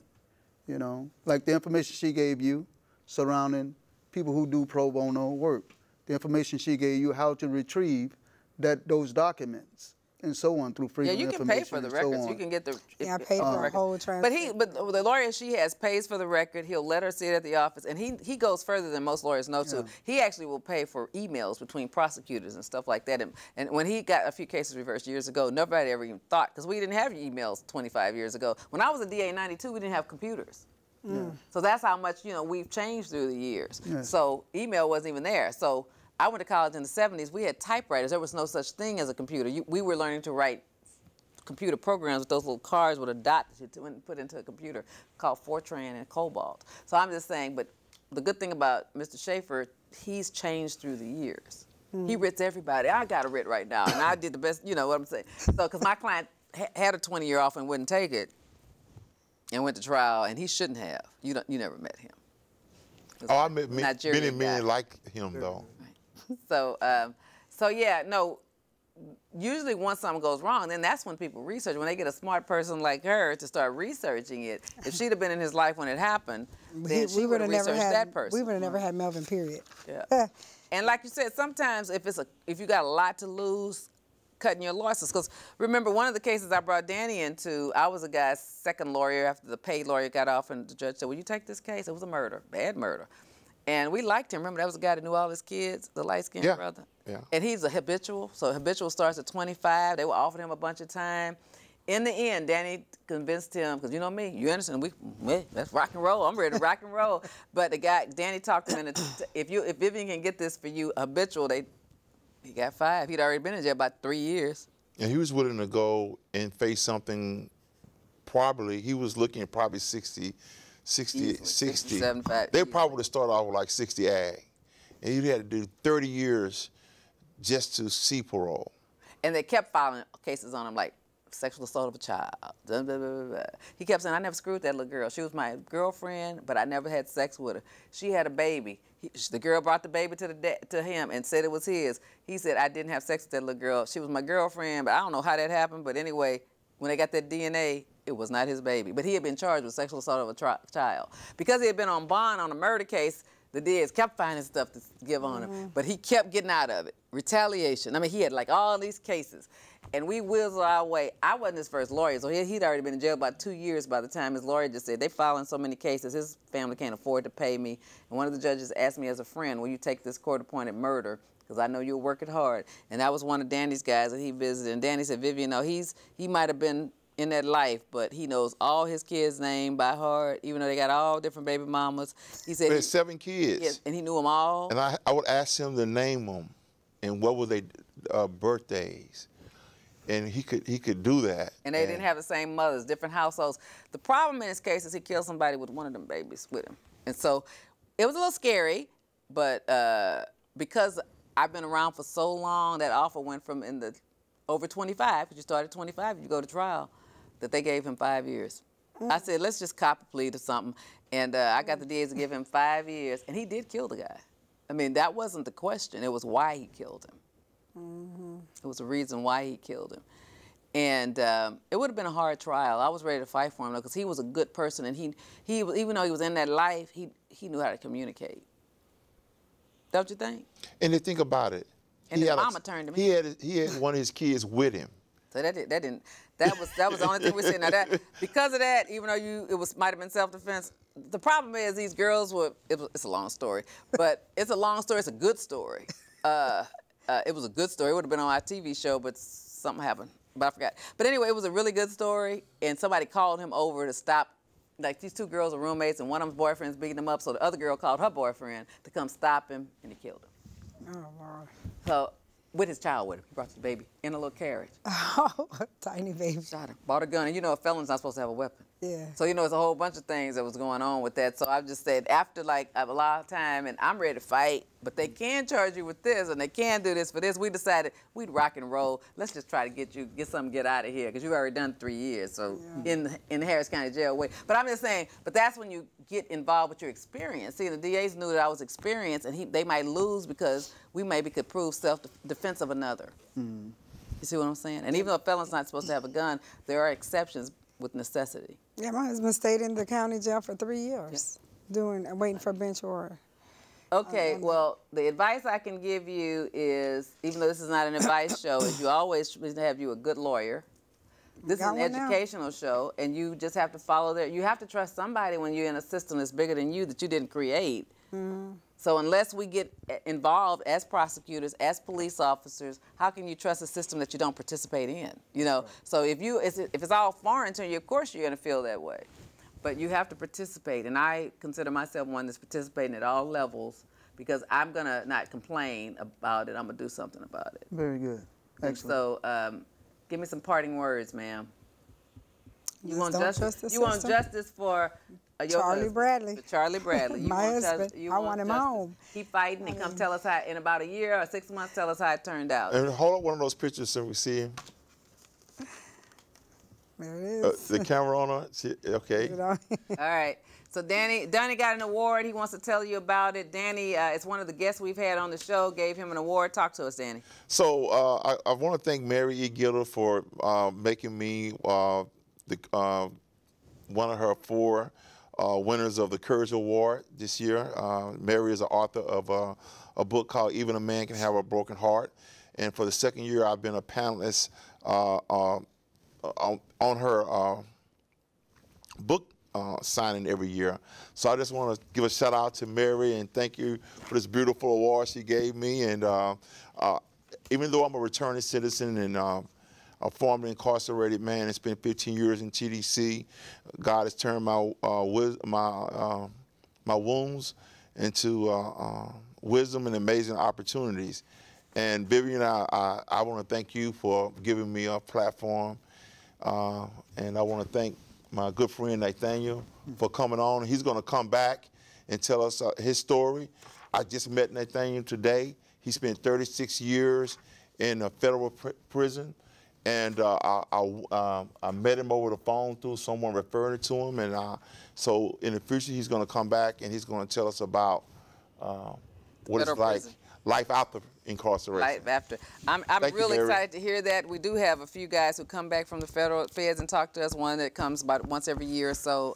You know, like the information she gave you surrounding people who do pro bono work. The information she gave you how to retrieve those documents and so on through freedom Yeah, you of can information. pay for the and so records. on. You can get the. Yeah, I paid for a whole transcript. But the lawyer she has pays for the record. He'll let her see it at the office, and he goes further than most lawyers know to. He actually will pay for emails between prosecutors and stuff like that. And when he got a few cases reversed years ago, nobody ever even thought, because we didn't have emails 25 years ago. When I was a DA in '92, we didn't have computers. So that's how much we've changed through the years. So email wasn't even there. So I went to college in the '70s. We had typewriters. There was no such thing as a computer. We were learning to write computer programs with those little cards with a dot that you put into a computer called Fortran and Cobalt. So I'm just saying, but the good thing about Mr. Schaefer, he's changed through the years. He writs everybody. I got a writ right now, and I did the best, you know what I'm saying. So, because my client had a 20-year off and wouldn't take it, and went to trial, and he shouldn't have. You never met him. Oh, I met many Nigerian men guy. like him, though. So yeah, no. Usually, once something goes wrong, then that's when people research. When they get a smart person like her to start researching it, if she'd have been in his life when it happened, then she would have researched that person. We would have never had Melvin. Period. Yeah. And like you said, sometimes if you got a lot to lose, cutting your losses. Because remember, one of the cases I brought Danny into, I was a guy's second lawyer after the paid lawyer got off, and the judge said, "Will you take this case?" It was a murder, bad murder. And we liked him. Remember, that was the guy that knew all his kids, the light-skinned brother? Yeah. And he's a habitual. So habitual starts at 25. They were offering him a bunch of time. In the end, Danny convinced him, because you know me, you understand, that's rock and roll. I'm ready to rock and roll. But Danny talked him into, if Vivian can get this for you, habitual, he got 5. He'd already been in jail about 3 years. And he was willing to go and face something, he was looking at probably 60. 75. They probably would have started off with like 60 ag. And you had to do 30 years just to see parole. And they kept filing cases on him, like sexual assault of a child. Blah, blah, blah, blah. He kept saying, "I never screwed that little girl. She was my girlfriend, but I never had sex with her. She had a baby." The girl brought the baby to him and said it was his. He said, "I didn't have sex with that little girl. She was my girlfriend, but I don't know how that happened. But anyway, when they got that DNA, it was not his baby." But he had been charged with sexual assault of a child. Because he had been on bond on a murder case, the DAs kept finding stuff to give on him. But he kept getting out of it. Retaliation. I mean, he had like all these cases. And we whizzled our way. I wasn't his first lawyer, so he'd already been in jail about 2 years by the time his lawyer just said, "They filing so many cases, his family can't afford to pay me." And one of the judges asked me as a friend, "Will you take this court-appointed murder? Because I know you'll work it hard." And that was one of Danny's guys that he visited. And Danny said, "Vivian, no, he might have been in that life, but he knows all his kids' name by heart, even though they got all different baby mamas." He said, He had 7 kids. Yes, and he knew them all. And I would ask him to name them and what were their birthdays. And he could do that. And they didn't have the same mothers, different households. The problem in his case is he killed somebody with one of them babies with him. And so it was a little scary, but because I've been around for so long, that offer went from over 25, because you start at 25, you go to trial, that they gave him 5 years. I said, let's just cop a plea to something. And I got the DAs to give him 5 years, and he did kill the guy. I mean, that wasn't the question. It was why he killed him. It was the reason why he killed him. And it would have been a hard trial. I was ready to fight for him, though, because he was a good person, and he even though he was in that life, he knew how to communicate. Don't you think? And to think about it, and his mama turned him in. He had one of his kids with him. So that was the only thing we said. Now that because of that, even though it might have been self-defense, the problem is these girls it's a long story, but it's a long story. It's a good story. It was a good story. It would have been on our TV show, but something happened. But I forgot. But anyway, it was a really good story, and somebody called him over to stop. Like, these 2 girls are roommates, and one of them's boyfriend's beating them up, so the other girl called her boyfriend to come stop him, and he killed him. Oh, Lord. So, with his child with him. He brought the baby in a little carriage. Oh, a tiny baby. Shot him. Bought a gun. And you know a felon's not supposed to have a weapon. Yeah. So, you know, it's a whole bunch of things that was going on with that. So I've just said, after like a lot of time, and I'm ready to fight, but they can charge you with this, and they can do this for this, we decided we'd rock and roll. Let's just try to get out of here, because you've already done 3 years, so in the Harris County Jail way. But I'm just saying, but that's when you get involved with your experience. See, the DAs knew that I was experienced, and they might lose because we maybe could prove self-defense of another. You see what I'm saying? And even though a felon's not supposed to have a gun, there are exceptions with necessity. Yeah, my husband stayed in the county jail for 3 years, waiting for a bench order. Okay, well, the advice I can give you is, even though this is not an advice show, is you always should have a good lawyer. This is an educational show, and you just have to follow you have to trust somebody when you're in a system that's bigger than you that you didn't create. So unless we get involved as prosecutors, as police officers, how can you trust a system that you don't participate in? You know, so if it's all foreign to you, of course you're going to feel that way. But you have to participate, and I consider myself one that's participating at all levels, because I'm going to not complain about it. I'm going to do something about it. Very good. Excellent. And so give me some parting words, ma'am. You want justice? You want justice for Charlie Bradley. Charlie Bradley. My husband. I want him home. Keep fighting and come tell us how, in about a year or 6 months, tell us how it turned out. And hold up one of those pictures so we see him. There it is. The camera on it. Okay. All right. So Danny got an award. He wants to tell you about it. Danny is one of the guests we've had on the show. Gave him an award. Talk to us, Danny. So I want to thank Mary E. Gilder for making me one of her 4 winners of the Courage Award this year. Mary is the author of a book called Even a Man Can Have a Broken Heart. And for the 2nd year, I've been a panelist on her book signing every year. So I just want to give a shout out to Mary and thank you for this beautiful award she gave me. And even though I'm a returning citizen and a formerly incarcerated man and spent 15 years in TDC, God has turned my wounds into wisdom and amazing opportunities. And Vivian, I want to thank you for giving me a platform. And I want to thank my good friend Nathaniel for coming on. He's going to come back and tell us his story. I just met Nathaniel today. He spent 36 years in a federal prison. And I met him over the phone through someone referring it to him. And so in the future, he's going to come back and he's going to tell us about what it's like, life after incarceration. Life after. I'm really excited to hear that. We do have a few guys who come back from the federal feds and talk to us. One that comes about once every year or so.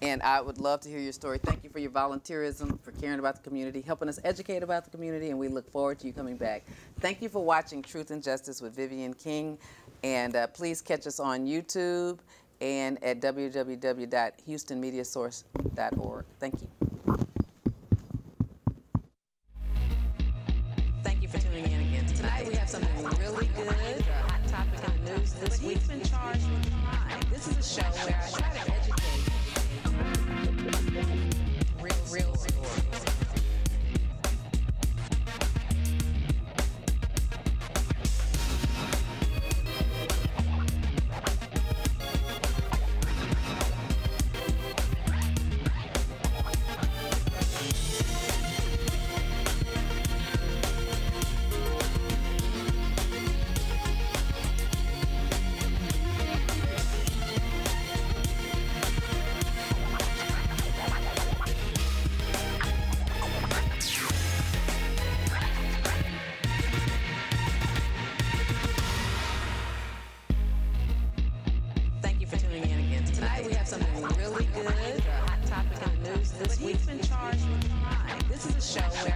And I would love to hear your story. Thank you for your volunteerism, for caring about the community, helping us educate about the community, and we look forward to you coming back. Thank you for watching Truth and Justice with Vivian King. And please catch us on YouTube and at www.houstonmediasource.org. Thank you. Thank you for tuning in again. Tonight we have something really good, a hot topic in the news this week. He's been charged with crime. This is a show where I try to educate real stories. This week's been charged with crime. This is a show where